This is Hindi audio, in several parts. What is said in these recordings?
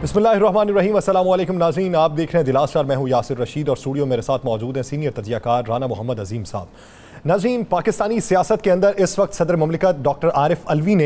बिस्मिल्लाहिर्रहमानिर्रहीम। अस्सलाम वालेकुम नाज़रीन, आप देख रहे हैं दिलासा। मैं हूं यासिर रशीद और स्टूडियो मेरे साथ मौजूद हैं सीनियर तजियाकार राना मोहम्मद अजीम साहब। नाज़रीन, पाकिस्तानी सियासत के अंदर इस वक्त सदर ममलिकत डॉक्टर आरिफ अलवी ने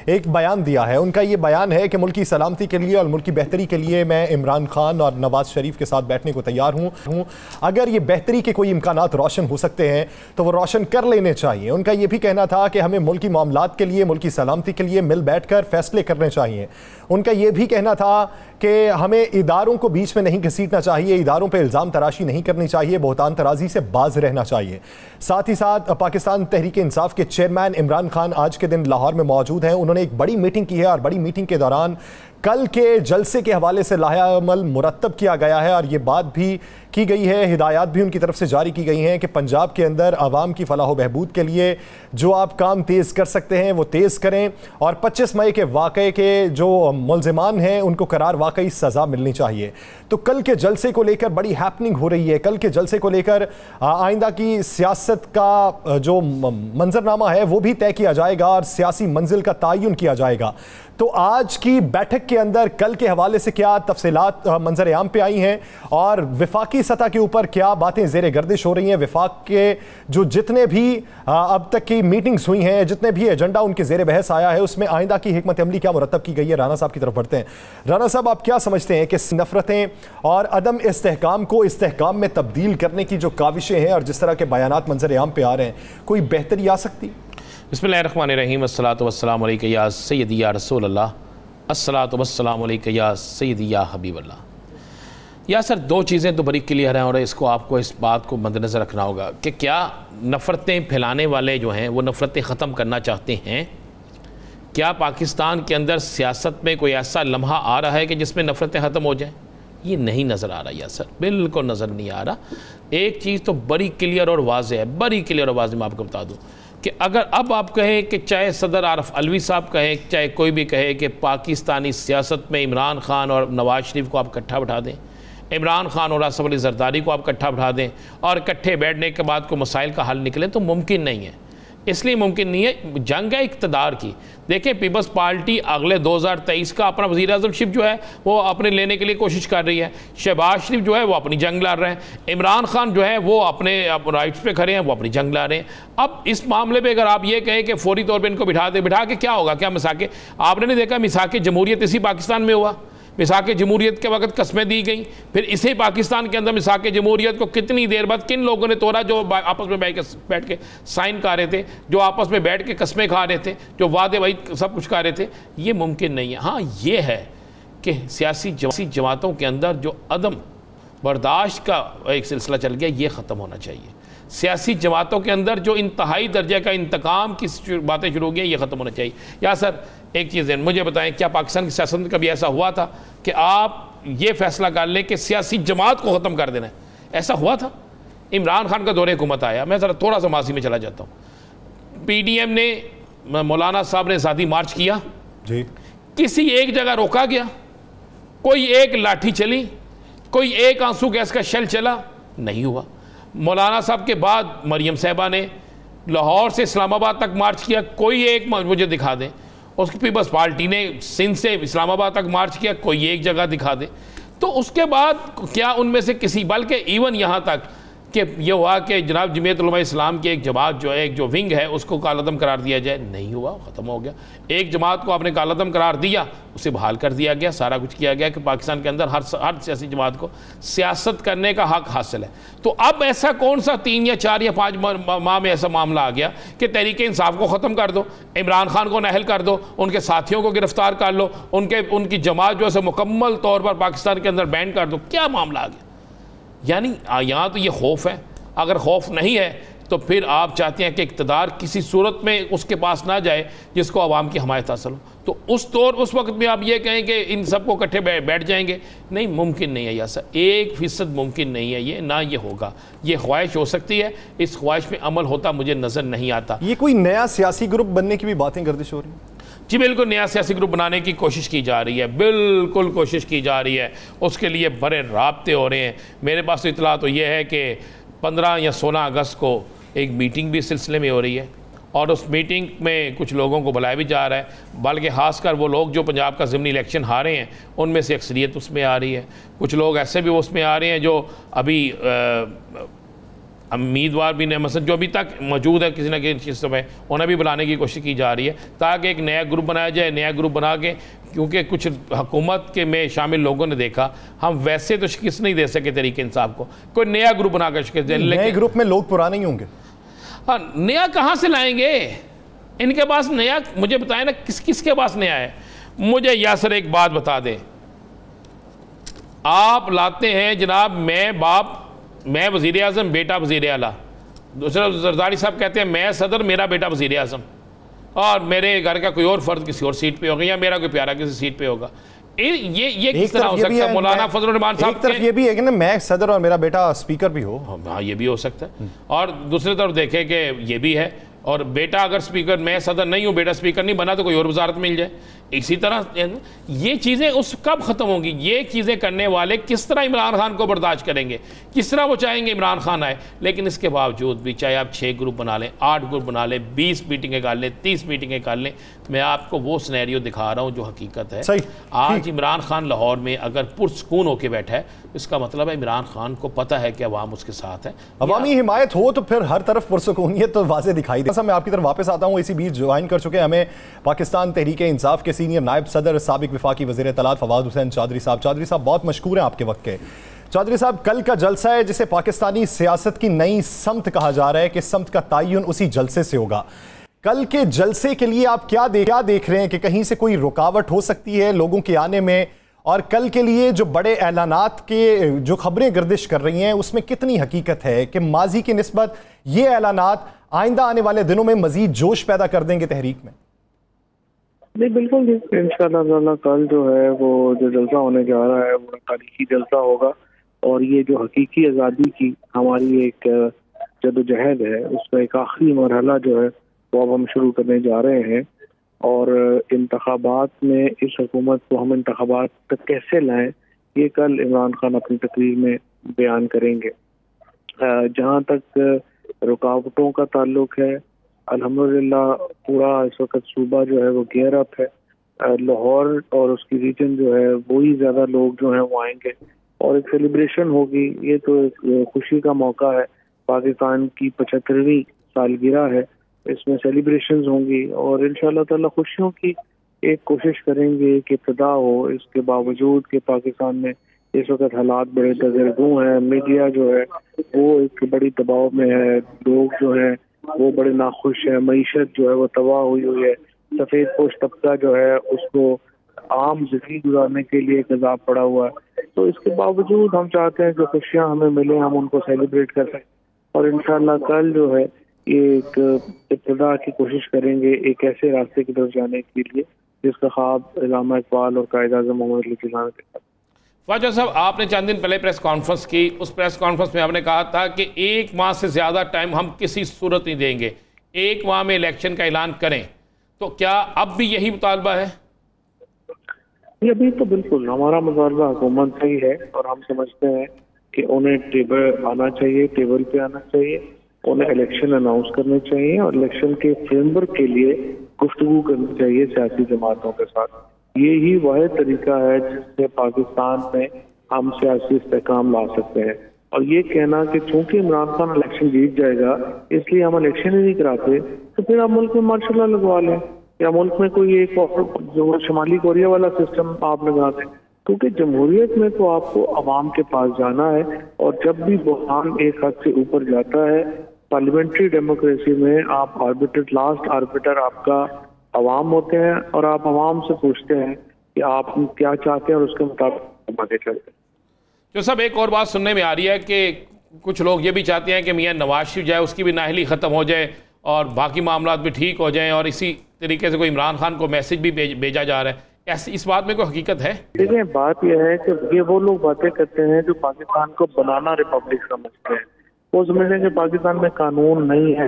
एक बयान दिया है। उनका ये बयान है कि मुल्क की सलामती के लिए और मुल्क की बेहतरी के लिए मैं इमरान खान और नवाज शरीफ के साथ बैठने को तैयार हूँ। अगर ये बेहतरी के कोई इम्कानात रोशन हो सकते हैं तो वो रोशन कर लेने चाहिए। उनका ये भी कहना था कि हमें मुल्की मामलात के लिए, मुल्क की सलामती के लिए मिल बैठ कर फैसले करने चाहिए। उनका ये भी कहना था कि हमें इदारों को बीच में नहीं घसीटना चाहिए, इदारों पर इल्ज़ाम तराशी नहीं करनी चाहिए, बहतान तराजी से बाज रहना चाहिए। साथ ही साथ पाकिस्तान तहरीक इंसाफ के चेयरमैन इमरान खान आज के दिन लाहौर में मौजूद हैं। उन्होंने एक बड़ी मीटिंग की है और बड़ी मीटिंग के दौरान कल के जलसे के हवाले से लाहेअमल मुरतब किया गया है और ये बात भी की गई है, हिदायत भी उनकी तरफ से जारी की गई हैं कि पंजाब के अंदर आवाम की फलाह व बहबूद के लिए जो आप काम तेज़ कर सकते हैं वो तेज़ करें और 25 मई के वाक़े के जो मुल्ज़िमान हैं उनको करार वाकई सज़ा मिलनी चाहिए। तो कल के जलसे को लेकर बड़ी हैपनिंग हो रही है। कल के जलसे को लेकर आइंदा की सियासत का जो मंजरनामा है वो भी तय किया जाएगा और सियासी मंजिल का तयन किया जाएगा। तो आज की बैठक के अंदर कल के हवाले से क्या तफसीलात मंजर आम पे आई हैं और विफाकी सतह के ऊपर क्या बातें ज़ेर गर्दिश हो रही हैं। विफाक के जो जितने भी अब तक की मीटिंग्स हुई हैं, जितने भी एजेंडा उनके ज़ेर बहस आया है, उसमें आइंदा की हिकमत अमली क्या मुरतब की गई है। राना साहब की तरफ बढ़ते हैं। राना साहब, आप क्या समझते हैं कि नफरतें और अदम इस्तेहकाम को इस्तेहकाम में तब्दील करने की जो काविशें हैं और जिस तरह के बयानात मंजर आम पे आ रहे हैं, कोई बेहतरी आ सकती? बिस्मिल्लाहिर्रहमानिर्रहीम। अस्सलातु वस्सलामु अलैका या सय्यदी या रसूल अल्लाह, अस्सलातु वस्सलामु अलैका या सय्यदी या हबीब अल्लाह। या सर, दो चीज़ें तो बड़ी क्लियर हैं और इसको आपको इस बात को मद्देनज़र रखना होगा कि क्या नफ़रतें फैलाने वाले जो हैं वो नफ़रतें ख़त्म करना चाहते हैं? क्या पाकिस्तान के अंदर सियासत में कोई ऐसा लम्हा आ रहा है कि जिसमें नफ़रतें ख़त्म हो जाएँ? ये नहीं नज़र आ रहा या सर, बिल्कुल नज़र नहीं आ रहा। एक चीज़ तो बड़ी क्लियर और वाज़ेह है, बड़ी क्लियर और वाज़ेह मैं आपको बता दूँ कि अगर अब आप कहें कि चाहे सदर आरिफ अलवी साहब कहें, चाहे कोई भी कहे कि पाकिस्तानी सियासत में इमरान खान और नवाज शरीफ को आप इकट्ठा बिठा दें, इमरान खान और असफ अली जरदारी को आप इकट्ठा बिठा दें और इकट्ठे बैठने के बाद को मसाइल का हल निकले, तो मुमकिन नहीं है। इसलिए मुमकिन नहीं है, जंग है इक़्तिदार की। देखें, पीपल्स पार्टी अगले 2023 का अपना वज़ीर-ए-आज़मशिप जो है वो अपने लेने के लिए कोशिश कर रही है। शहबाज शरीफ जो है वो अपनी जंग लड़ रहे हैं, इमरान खान जो है वो अपने राइट्स पे खड़े हैं, वो अपनी जंग लड़ रहे हैं। अब इस मामले पे अगर आप ये कहें कि फौरी तौर पे इनको बिठा के क्या होगा? क्या मिसाके आपने नहीं देखा? मिसाके जमहूरियत इसी पाकिस्तान में हुआ। मिसाके जमहूरियत के वक्त कस्में दी गई, फिर इसी पाकिस्तान के अंदर मिसाके जमहूरियत को कितनी देर बाद किन लोगों ने तोड़ा? जो आपस में बैठ के साइन कर रहे थे, जो आपस में बैठ के कस्में खा रहे थे, जो वादे वही सब कुछ कर रहे थे। ये मुमकिन नहीं है। हाँ, ये है कि सियासी जमातों के अंदर जो अदम बर्दाश्त का एक सिलसिला चल गया, ये ख़त्म होना चाहिए। सियासी जमातों के अंदर जो इंतहाई दर्जे का इंतकाम की बातें शुरू हो गई, ये ख़त्म होना चाहिए। या सर, एक चीज़ है, मुझे बताएं, क्या पाकिस्तान की सियासत में कभी ऐसा हुआ था कि आप ये फैसला कर लें कि सियासी जमात को ख़त्म कर देना है? ऐसा हुआ था? इमरान खान का दौरे हुकूमत आया, मैं ज़रा थोड़ा सा माजी में चला जाता हूँ। PDM ने, मौलाना साहब ने ज़ाती मार्च किया जी, किसी एक जगह रोका गया? कोई एक लाठी चली? कोई एक आंसू गैस का शेल चला? नहीं हुआ। मौलाना साहब के बाद मरियम साहबा ने लाहौर से इस्लामाबाद तक मार्च किया, कोई एक मुझे दिखा दें। उसकी पीपल्स पार्टी ने सिंध से इस्लामाबाद तक मार्च किया, कोई एक जगह दिखा दे। तो उसके बाद क्या उनमें से किसी, बल्कि इवन यहाँ तक कि ये हुआ कि जनाब जमीयत उलमा इस्लाम की एक जमात जो है, एक जो विंग है, उसको कालादम करार दिया जाए? नहीं हुआ, ख़त्म हो गया। एक जमात को आपने कालादम करार दिया, उसे बहाल कर दिया गया, सारा कुछ किया गया कि पाकिस्तान के अंदर हर सियासी जमात को सियासत करने का हक हासिल है। तो अब ऐसा कौन सा 3 या 4 या 5 माह में ऐसा मामला आ गया कि तहरीक इंसाफ को ख़त्म कर दो, इमरान खान को नाअहल कर दो, उनके साथियों को गिरफ्तार कर लो, उनकी जमात जो है मुकम्मल तौर पर पाकिस्तान के अंदर बैन कर दो? क्या मामला आ गया? यानी यहाँ तो ये खौफ है। अगर खौफ नहीं है तो फिर आप चाहते हैं कि इक़्तिदार किसी सूरत में उसके पास ना जाए जिसको आवाम की हमायत हासिल हो। तो उस वक्त में आप ये कहें कि इन सबको इकट्ठे बैठ जाएंगे, नहीं, मुमकिन नहीं है। या सर, 1% मुमकिन नहीं है ये, ना ये होगा। ये ख्वाहिश हो सकती है, इस ख्वाहिश में अमल होता मुझे नज़र नहीं आता। ये कोई नया सियासी ग्रुप बनने की भी बातें गर्दिश हो रही हैं? जी बिल्कुल, नया सियासी ग्रुप बनाने की कोशिश की जा रही है, बिल्कुल कोशिश की जा रही है। उसके लिए बड़े राब्ते हो रहे हैं। मेरे पास तो इतला तो ये है कि 15 या 16 अगस्त को एक मीटिंग भी इस सिलसिले में हो रही है और उस मीटिंग में कुछ लोगों को बुलाया भी जा रहा है, बल्कि खासकर वो लोग जो पंजाब का ज़िमनी इलेक्शन हारे हैं उनमें से अक्सरियत उसमें आ रही है। कुछ लोग ऐसे भी उसमें आ रहे हैं जो अभी उम्मीदवार भी नहीं, मतलब जो अभी तक मौजूद है किसी न किसी चीज़ में, उन्हें भी बुलाने की कोशिश की जा रही है ताकि एक नया ग्रुप बनाया जाए। नया ग्रुप बना के, क्योंकि कुछ हुकूमत के में शामिल लोगों ने देखा हम वैसे तो शिकस्त नहीं दे सके तरीके इंसाफ को, कोई नया ग्रुप बना कर शिकस्त दे। नए ग्रुप में लोग पुराने ही होंगे। हाँ, नया कहाँ से लाएंगे? इनके पास नया, मुझे बताएं ना किस किस के पास नया है? मुझे यासर एक बात बता दें, आप लाते हैं जनाब मैं बाप, मैं वज़ीर आज़म, बेटा वज़ीर आला, दूसरा जरदारी साहब कहते हैं मैं सदर, मेरा बेटा वज़ीर आज़म, और मेरे घर का कोई और फर्द किसी और सीट पे होगा या मेरा कोई प्यारा किसी सीट पे होगा। ये किस तरह हो सकता है? मौलाना फजल रहमान साहब एक तरफ ये भी है कि ना मैं सदर और मेरा बेटा स्पीकर भी हो। हाँ, ये भी हो सकता है। और दूसरी तरफ देखें कि ये भी है, और बेटा अगर स्पीकर, मैं सदर नहीं हूँ, बेटा स्पीकर नहीं बना तो कोई और वजारत मिल जाए। इसी तरह ये चीज़ें उस कब ख़त्म होंगी? ये चीज़ें करने वाले किस तरह इमरान खान को बर्दाश्त करेंगे? किस तरह वो चाहेंगे इमरान खान आए? लेकिन इसके बावजूद भी चाहे आप 6 ग्रुप बना लें, 8 ग्रुप बना लें, 20 मीटिंगें कर लें, 30 मीटिंगें कर लें, मैं आपको वो सिनेरियो दिखा रहा हूँ जो हकीकत है। आज इमरान खान लाहौर में अगर पुरसकून होकर बैठा है, इसका मतलब है इमरान खान को पता है कि अवाम उसके साथ है। अवामी हिमायत हो तो फिर हर तरफ पुरसकूनियत तो वाज़े दिखाई दे। मैं आपकी तरफ वापस आता हूँ। इसी बीच ज्वाइन कर चुके हमें पाकिस्तान तहरीक इंसाफ के सीनियर नायब सदर, साबिक वफाकी वज़ीर इत्तलात फवाद हुसैन चौधरी साहब। चौधरी साहब बहुत मशकूर हैं आपके वक्त के। चौधरी साहब, कल का जलसा है जिसे पाकिस्तानी सियासत की नई समत कहा जा रहा है कि समत का तयन उसी जलसे से होगा। कल के जलसे के लिए आप क्या देख रहे हैं कि कहीं से कोई रुकावट हो सकती है लोगों के आने में? और कल के लिए जो बड़े ऐलानात के जो खबरें गर्दिश कर रही हैं उसमें कितनी हकीकत है कि माजी की निस्बत ये ऐलानात आइंदा आने वाले दिनों में मजीद जोश पैदा कर देंगे तहरीक में? नहीं, बिल्कुल इंशाअल्लाह कल जो है वो जो जलसा होने जा रहा है वो तारीखी जलसा होगा, और ये जो हकीकी आज़ादी की हमारी एक जदोजहद है उसका एक आखिरी मरहला जो है वो अब हम शुरू करने जा रहे हैं। और इंतखाबात में इस हुकूमत को हम इंतखाबात तक कैसे लाएं, ये कल इमरान खान अपनी तकरीर में बयान करेंगे। जहाँ तक रुकावटों का ताल्लुक है, अल्हम्दुलिल्लाह पूरा इस वक्त सूबा जो है वो गियर अप है। लाहौर और उसकी रीजन जो है वही ज़्यादा लोग जो हैं वो आएंगे और एक सेलिब्रेशन होगी। ये तो एक खुशी का मौका है, पाकिस्तान की 75वीं सालगिरह है, इसमें सेलिब्रेशंस होंगी और इंशाअल्लाह ताला खुशियों की एक कोशिश करेंगे कि इब्तिदा हो। इसके बावजूद कि पाकिस्तान में इस वक्त हालात बड़े दरगू हैं, मीडिया जो है वो एक बड़ी दबाव में है, लोग जो है वो बड़े नाखुश हैं, मईशत जो है वो तबाह हुई है, सफ़ेद पोश तबका जो है उसको आम जिंदगी गुजारने के लिए एक अजाब पड़ा हुआ है। तो इसके बावजूद हम चाहते हैं जो खुशियाँ हमें मिले हम उनको सेलिब्रेट कर सकें और इंशाअल्लाह कल जो है ये एक इब्तिदा की कोशिश करेंगे एक ऐसे रास्ते की तरफ जाने के लिए जिसका ख्वाब इल्लामा इकबाल और कायद-ए-आज़म मोहम्मद अली जिन्ना ने देखा। ख्वाजा साहब, आपने चंद दिन पहले प्रेस कॉन्फ्रेंस की, उस प्रेस कॉन्फ्रेंस में आपने कहा था कि 1 माह से ज़्यादा टाइम हम किसी सूरत नहीं देंगे, 1 माह में इलेक्शन का ऐलान करें, तो क्या अब भी यही मुतालबा है? ये अभी तो बिल्कुल हमारा मुतालबा हुकूमत से ही है और हम समझते हैं कि उन्हें टेबल आना चाहिए, टेबल पे आना चाहिए, उन्हें इलेक्शन अनाउंस करने चाहिए और इलेक्शन के फ्रेमवर्क के लिए गुफ्तगू करनी चाहिए सियासी जमातों के साथ। ये ही वह तरीका है जिससे पाकिस्तान में हम सियासी इस्तेहकाम ला सकते हैं। और ये कहना कि चूंकि इमरान खान इलेक्शन जीत जाएगा इसलिए हम इलेक्शन ही नहीं कराते, तो फिर आप मुल्क में मार्शल लॉ लगवा लें या मुल्क में कोई एक जो शुमाली कोरिया वाला सिस्टम आप लगा दें, क्योंकि जमहूरियत में तो आपको अवाम के पास जाना है और जब भी बुहान एक हद से ऊपर जाता है, पार्लियामेंट्री डेमोक्रेसी में आप लास्ट आर्बिटर आपका अवाम होते हैं और आप अवाम से पूछते हैं कि आप क्या चाहते हैं और उसके मुताबिक आगे चलते हैं। जो सब एक और बात सुनने में आ रही है कि कुछ लोग ये भी चाहते हैं कि मियां नवाज शरीफ जाए, उसकी भी नाअहली ख़त्म हो जाए और बाकी मामला भी ठीक हो जाएं और इसी तरीके से कोई इमरान खान को मैसेज भी भेजा जा रहा है। ऐसी इस बात में कोई हकीकत है? देखिए, बात यह है कि ये वो लोग बातें करते हैं जो पाकिस्तान को बनाना रिपब्लिक समझते हैं। वो समझते हैं कि पाकिस्तान में कानून नहीं है,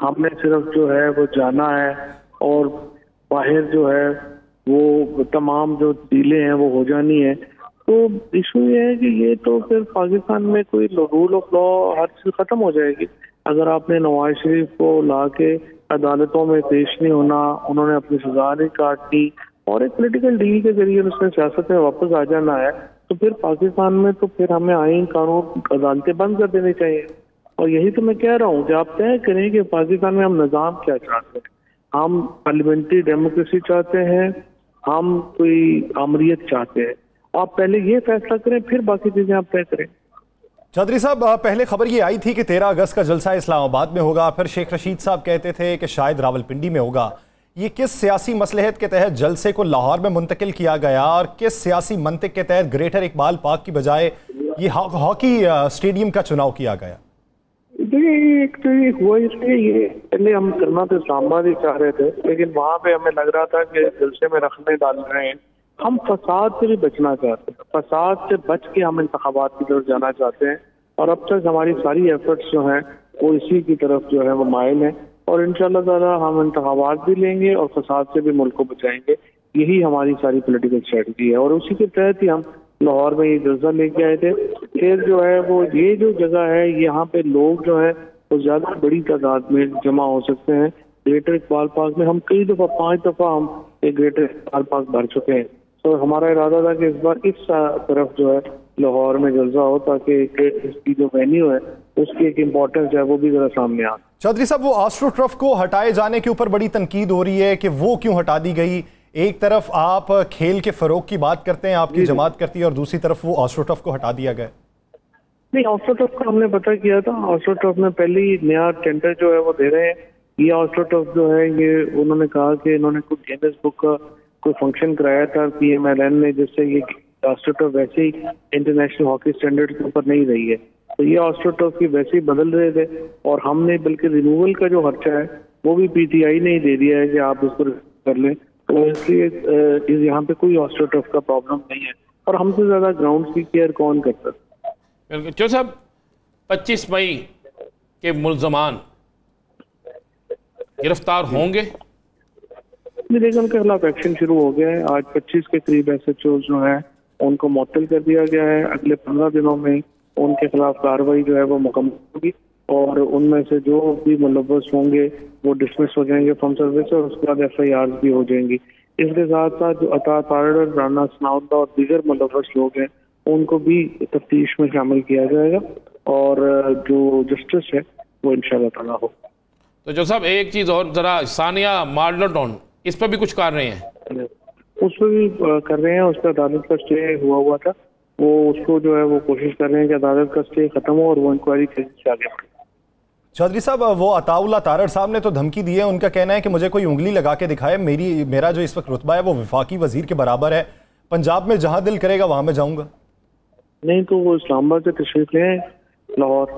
हमने सिर्फ जो है वो जाना है और बाहर जो है वो तमाम जो डीलें हैं वो हो जानी है। तो इशू ये है कि ये तो फिर पाकिस्तान में कोई रूल ऑफ लॉ हर चीज खत्म हो जाएगी। अगर आपने नवाज शरीफ को ला के अदालतों में पेश नहीं होना, उन्होंने अपनी सजा नहीं काटनी और एक पॉलिटिकल डील के जरिए उसने सियासत में वापस आ जाना है, तो फिर पाकिस्तान में तो फिर हमें आईन कानून अदालतें बंद कर देनी चाहिए। और यही तो मैं कह रहा हूँ कि आप तय करें कि पाकिस्तान में हम निज़ाम क्या चाहते हैं। हम पार्लियामेंट्री डेमोक्रेसी चाहते हैं, हम कोई आमरीत चाहते हैं। आप पहले ये फैसला करें, फिर बाकी चीजें आप तय करें। चौधरी साहब, पहले खबर ये आई थी कि 13 अगस्त का जलसा इस्लामाबाद में होगा, फिर शेख रशीद साहब कहते थे कि शायद रावलपिंडी में होगा। ये किस सियासी मसलहत के तहत जलसे को लाहौर में मुंतकिल किया गया और किस सियासी मंतिक के तहत ग्रेटर इकबाल पार्क की बजाय ये हॉकी स्टेडियम का चुनाव किया गया? एक तो ये हुआ इसलिए, ये पहले हम करना तो इस्लामाबाद ही चाह रहे थे, लेकिन वहाँ पे हमें लग रहा था कि जलसे में रखने डाल रहे हैं। हम फसाद से भी बचना चाहते हैं, फसाद से बच के हम इंतखाबात की तरफ जाना चाहते हैं। और अब तक हमारी सारी एफर्ट्स जो हैं वो इसी की तरफ जो है वो माइल है। और इंशाल्लाह ताला हम इंतखाबात भी लेंगे और फसाद से भी मुल्क को बचाएंगे। यही हमारी सारी पॉलिटिकल स्ट्रेटजी है और उसी के तहत ही हम लाहौर में ये जलसा लेके आए थे। फिर जो है वो ये जो जगह है, यहाँ पे लोग जो है वो ज्यादा बड़ी तादाद में जमा हो सकते हैं। ग्रेटर इकबाल पार्क में हम कई दफा 5 दफा हम एक ग्रेटर इकबाल पार्क भर चुके हैं। तो हमारा इरादा था कि इस बार इस तरफ जो है लाहौर में जलसा हो, ताकि इसकी जो वेन्यू है उसकी एक इम्पोर्टेंस है वो भी जरा सामने आ। चौधरी साहब, वो आस्ट्रो ट्रफ को हटाए जाने के ऊपर बड़ी तनकीद हो रही है कि वो क्यों हटा दी गई? एक तरफ आप खेल के फरोग की बात करते हैं, आपकी जमात करती है, और दूसरी तरफ वो आस्ट्रो ट्रफ को हटा दिया गया। नहीं, आस्ट्रो ट्रफ का हमने पता किया था। आस्ट्रो ट्रफ में पहले ही नया टेंडर जो है वो दे रहे हैं। ये आस्ट्रो ट्रफ जो है ये उन्होंने कहा कि इन्होंने कुछ गिनेस बुक का कोई फंक्शन कराया था PMLN ने, जिससे ये आस्ट्रो ट्रफ वैसे ही इंटरनेशनल हॉकी स्टैंडर्ड के ऊपर नहीं रही है। तो ये आस्ट्रो ट्रफ की वैसे ही बदल रहे थे और हमने बल्कि रिमूवल का जो खर्चा है वो भी PTI ने ही दे दिया है कि आप उसको कर लें। तो इसलिए यहाँ पे कोई आस्ट्रो ट्रफ का प्रॉब्लम नहीं है और हमसे ज्यादा ग्राउंड की केयर कौन करता है। जो साहब 25 मई के मुल्जमान गिरफ्तार होंगे? लेकिन उनके खिलाफ एक्शन शुरू हो गया है। आज 25 के करीब SHO जो है उनको मुअत्तल कर दिया गया है। अगले 15 दिनों में उनके खिलाफ कार्रवाई जो है वो मुकम्मल होगी और उनमें से जो भी मुलव्वस होंगे वो डिसमिस हो जाएंगे फ्रॉम सर्विस और उसके बाद FIR भी हो जाएंगी। इसके साथ साथ जो अता तारड़, राना सनाउल्लाह और दीगर मुलव्वस लोग हैं उनको भी तफ्तीश में शामिल किया जाएगा और जो जस्टिस है वो इंशाल्लाह ताला हो। तो जो साहब एक चीज़ और, जरा सानिया मार्डोन इस पर भी कुछ कर रहे हैं? उस पर भी कर रहे हैं। उस पर अदालत का स्टे हुआ था, वो उसको जो है वो कोशिश कर रहे हैं कि अदालत का स्टे खत्म हो और वो इंक्वायरी तेजी से आगे बढ़े। चौधरी साहब, वो अताउल्लाह तारड़ साहब ने तो धमकी दी है। उनका कहना है कि मुझे कोई उंगली लगा के दिखाए, मेरा जो इस वक्त रुतबा है वो वफाकी वजीर के बराबर है, पंजाब में जहां दिल करेगा वहां मैं जाऊंगा। नहीं तो वो इस्लामाबाद से तशरीफ ले आए लाहौर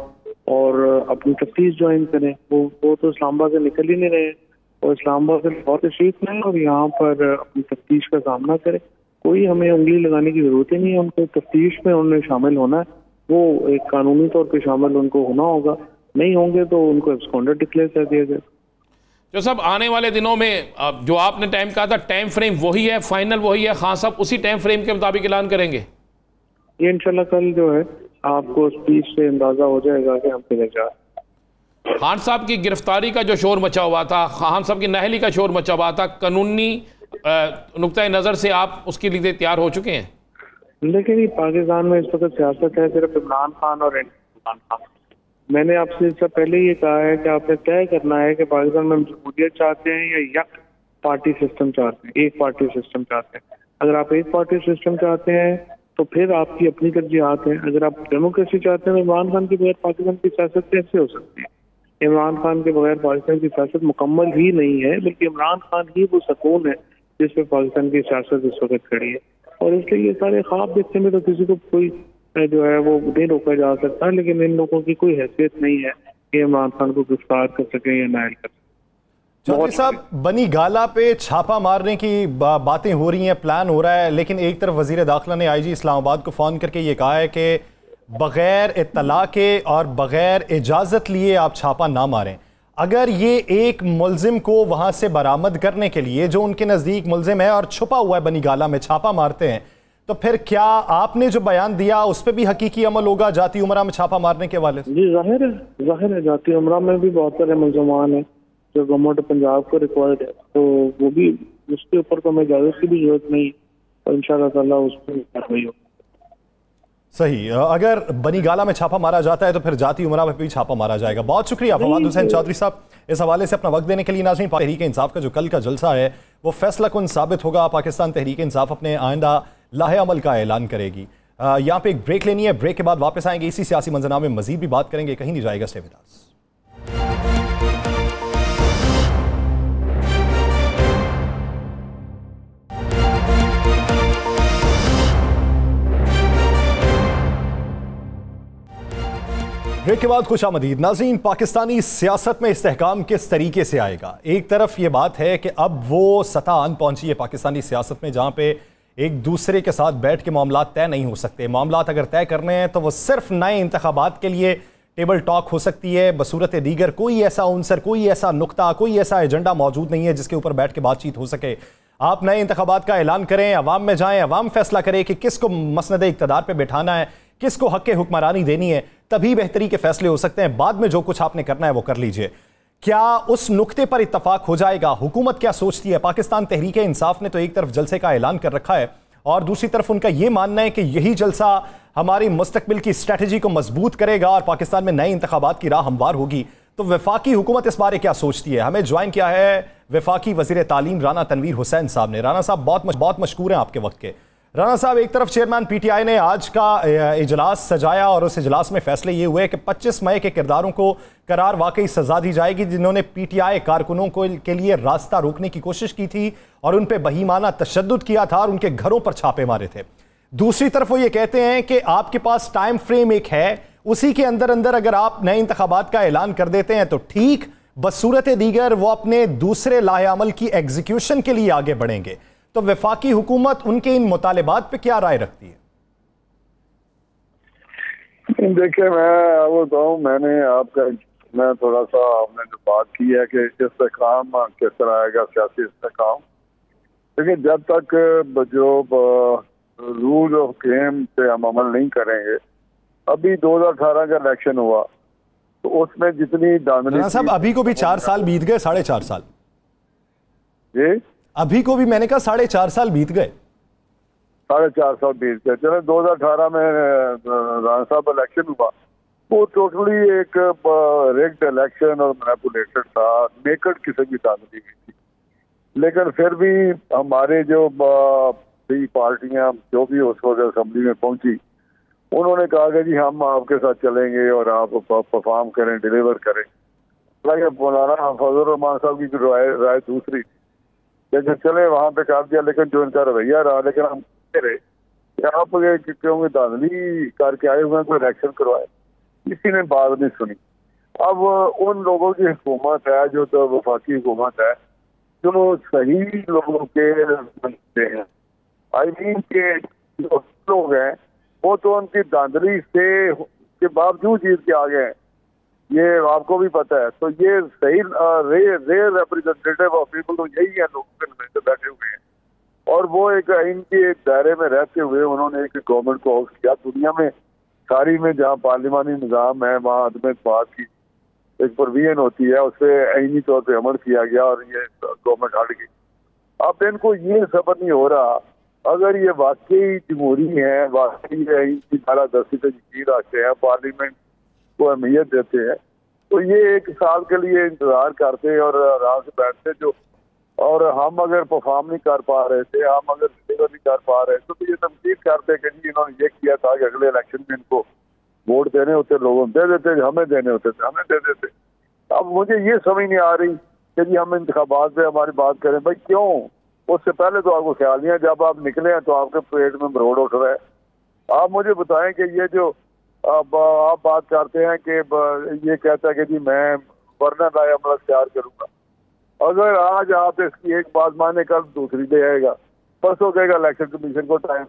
और अपनी तफ्तीश ज्वाइन करें। वो तो इस्लामाबाद से निकल ही नहीं रहे और इस्लामाबाद से लाहौर तशरीफ लें और यहाँ पर अपनी तफ्तीश का सामना करें। कोई हमें उंगली लगाने की जरूरत ही नहीं है। उनको तफ्तीश में उन्हें शामिल होना है, वो एक कानूनी तौर पर शामिल उनको होना होगा। नहीं होंगे तो उनको एब्सकॉन्डर डिक्लेयर कर दिया जाए। जो सब आने वाले दिनों में जो आपने टाइम कहा था, टाइम फ्रेम वही है, फाइनल वही है, खान साहब उसी टाइम फ्रेम के मुताबिक ऐलान करेंगे? ये इंशाल्लाह कल जो है आपको स्पीच से अंदाजा हो जाएगा कि हम किधर जा रहे हैं। खान साहब की गिरफ्तारी का जो शोर मचा हुआ था, खान साहब की नहली का शोर मचा हुआ था, कानूनी नुक्ता नज़र से आप उसके लिए तैयार हो चुके हैं? लेकिन ये पाकिस्तान में इस वक्त सियासत है सिर्फ इमरान खान और इमरान खान। मैंने आपसे इससे पहले ये कहा है कि आपने तय करना है कि पाकिस्तान में हम जमहूरियत चाहते हैं या एक पार्टी सिस्टम चाहते हैं, एक पार्टी सिस्टम चाहते हैं। अगर आप एक पार्टी सिस्टम चाहते हैं तो फिर आपकी अपनी तरजीहात हैं। अगर आप डेमोक्रेसी चाहते हैं तो इमरान खान के बगैर पाकिस्तान की सियासत कैसे हो सकती है? इमरान खान के बगैर पाकिस्तान की सियासत मुकम्मल ही नहीं है, बल्कि इमरान खान ही वो सुकून है जिस पे पाकिस्तान की सियासत इस वक्त खड़ी है। और इसलिए ये सारे ख्वाब देखने में तो किसी को कोई जो है वो नहीं रोका जा सकता, लेकिन इन लोगों की कोई हैसियत नहीं है कि इमरान खान को गिरफ्तार कर सके या नायल कर सके। चौधरी साहब, बनी गाला पे छापा मारने की बातें हो रही हैं, प्लान हो रहा है, लेकिन एक तरफ वजीर दाखिला ने IG इस्लामाबाद को फ़ोन करके ये कहा है कि बग़ैर इत्तला के और बग़ैर इजाज़त लिए आप छापा ना मारें। अगर ये एक मुलजिम को वहाँ से बरामद करने के लिए जो उनके नज़दीक मुलजिम है और छुपा हुआ है बनी गाला में छापा मारते हैं, तो फिर क्या आपने जो बयान दिया उस पर भी हकीकी अमल होगा जाती उमरा में छापा मारने के वाले? जी जाहिर है जाती उमरा में भी बहुत सारे मुलजमान हैं जो गवर्नमेंट पंजाब को रिक्वायर्ड है, तो वो भी उसके ऊपर तो हमें इजाजत की भी जरूरत नहीं, और इंशाअल्लाह ताला उस पर कार्रवाई होगी। सही, अगर बनीगाला में छापा मारा जाता है तो फिर जाती उमरा में भी छापा मारा जाएगा। बहुत शुक्रिया फवाद हुसैन चौधरी साहब इस हवाले से अपना वक्त देने के लिए। नाज़रीन, तहरीक इंसाफ का जो कल का जलसा है वो फैसला कुन साबित होगा। पाकिस्तान तहरीक इंसाफ अपने आइंदा लाहे अमल का ऐलान करेगी। यहाँ पे एक ब्रेक लेनी है, ब्रेक के बाद वापस आएंगे, इसी सियासी मंजरनामे में मजीद भी बात करेंगे, कहीं नहीं जाएगा, स्टे विद अस। ब्रेक के बाद खुशामदीद। नाज़रीन, पाकिस्तानी सियासत में इस्तेहकाम किस तरीके से आएगा? एक तरफ ये बात है कि अब वो सतह आन पहुंची है पाकिस्तानी सियासत में जहां पे एक दूसरे के साथ बैठ के मामला तय नहीं हो सकते। मामला अगर तय करने हैं तो वो सिर्फ नए इंतखाबात के लिए टेबल टॉक हो सकती है। बसूरत दीगर कोई ऐसा उनसर, कोई ऐसा नुक्ता, कोई ऐसा एजेंडा मौजूद नहीं है जिसके ऊपर बैठ के बातचीत हो सके। आप नए इंतखाबात का ऐलान करें, अवाम में जाएं, अवाम फैसला करे कि किसको मसनद इक़्तिदार पे बैठाना है, किसको हक़ हुक्मरानी देनी है, तभी बेहतरी के फैसले हो सकते हैं। बाद में जो कुछ आपने करना है वो कर लीजिए। क्या उस नुक्ते पर इत्तफाक हो जाएगा? हुकूमत क्या सोचती है? पाकिस्तान तहरीक इंसाफ ने तो एक तरफ जलसे का ऐलान कर रखा है और दूसरी तरफ उनका यह मानना है कि यही जलसा हमारी मुस्तकबिल की स्ट्रेटजी को मजबूत करेगा और पाकिस्तान में नए इंतखाबात की राह हमवार होगी। तो वफाकी हुकूमत इस बारे क्या सोचती है? हमें ज्वाइन किया है वफाकी वजीर तालीम राना तनवीर हुसैन साहब ने। राना साहब बहुत मशकूर हैं आपके वक्त के। राना साहब, एक तरफ चेयरमैन पीटीआई ने आज का इजलास सजाया और उस इजलास में फैसले ये हुए कि 25 मई के किरदारों को करार वाकई सजा दी जाएगी जिन्होंने पीटीआई कारकुनों को के लिए रास्ता रोकने की कोशिश की थी और उन पर बहीमाना तशद्दुद किया था और उनके घरों पर छापे मारे थे। दूसरी तरफ वो ये कहते हैं कि आपके पास टाइम फ्रेम एक है, उसी के अंदर अंदर अगर आप नए इंतखाबात का ऐलान कर देते हैं तो ठीक, बसूरत दीगर वो अपने दूसरे लाहे अमल की एग्जीक्यूशन के लिए आगे बढ़ेंगे। तो वफाकी हुकूमत उनके इन मुतालिबात पे क्या राय रखती है? देखिए, मैं वो बताऊँ, मैं थोड़ा सा आपने जो बात की है कि इस्तेहकाम किस तरह आएगा, सियासी इस्तेहकाम। लेकिन जब तक जो रूल ऑफ गेम पे हम अमल नहीं करेंगे, अभी 2018 का इलेक्शन हुआ तो उसमें जितनी दामनी साहब अभी को भी 4 साल बीत गए, 4.5 साल जी, अभी को भी मैंने कहा 4.5 साल बीत गए, 4.5 साल बीत गए। चले 2018 में राना साहब इलेक्शन हुआ, वो टोटली एक रिग्ड इलेक्शन और मैनिपुलेटेड था, नेकेड किस्म की दामनी हुई थी। लेकिन फिर भी हमारे जो पार्टियां जो भी उस वक्त असेंबली में पहुंची, उन्होंने कहा कि जी हम आपके साथ चलेंगे और आप परफॉर्म करें, डिलीवर करें। मौलाना फजल रहमान साहब की राय दूसरी, लेकिन चले वहां पे कर दिया, लेकिन जो इनका रवैया रहा, लेकिन हम कह रहे कि आप क्योंकि धांधली करके आए हुए कोई इलेक्शन करवाए, किसी ने बात नहीं सुनी। अब उन लोगों की हुकूमत है जो तो वफाकी हुकूमत है जो सही लोगों के बनते हैं, आई मीन के जो लोग हैं वो तो उनकी धांधली से के बावजूद जीत के आ गए हैं, ये आपको भी पता है। तो ये सही रेयर रिप्रेजेंटेटिव ऑफ पीपल तो यही है, लोगों के नुमाइंदे बैठे हुए हैं और वो एक इनके दायरे में रहते हुए उन्होंने एक गवर्नमेंट को हाउस किया। दुनिया में सारी में जहाँ पार्लिमानी निज़ाम है वहाँ अदम बात की एक प्रोविजन होती है, उससे आईनी तौर पर अमल किया गया और ये गवर्नमेंट हट गई। अब इनको ये सब्र नहीं हो रहा, अगर ये वाकई जमहूरी है, वाकई इनकी बालादस्ती पे यकीन रखते हैं, पार्लियामेंट को अहमियत देते हैं, तो ये 1 साल के लिए इंतजार करते और आराम से बैठते जो, और हम अगर परफॉर्म नहीं कर पा रहे थे, हम अगर डिलीवर नहीं कर पा रहे थे, तो ये तमसीद करते कि जी इन्होंने ये किया था कि अगले इलेक्शन में इनको वोट देने होते, लोगों दे देते, हमें देने होते थे, हमें दे देते। अब मुझे ये समझ नहीं आ रही कि जी हम इंतखाबात पे हमारी बात करें, भाई क्यों? उससे पहले तो आपको ख्याल नहीं है, जब आप निकले हैं तो आपके पेट में मरोड़ उठ रहा है। आप मुझे बताएं कि ये जो अब आप बात करते हैं कि ये कहता है कि जी मैं वरना लाए अमल अख्तियार करूंगा, अगर आज आप इसकी एक बात माने कल दूसरी ले आएगा, परसों कहेगा इलेक्शन कमीशन को हटाएं,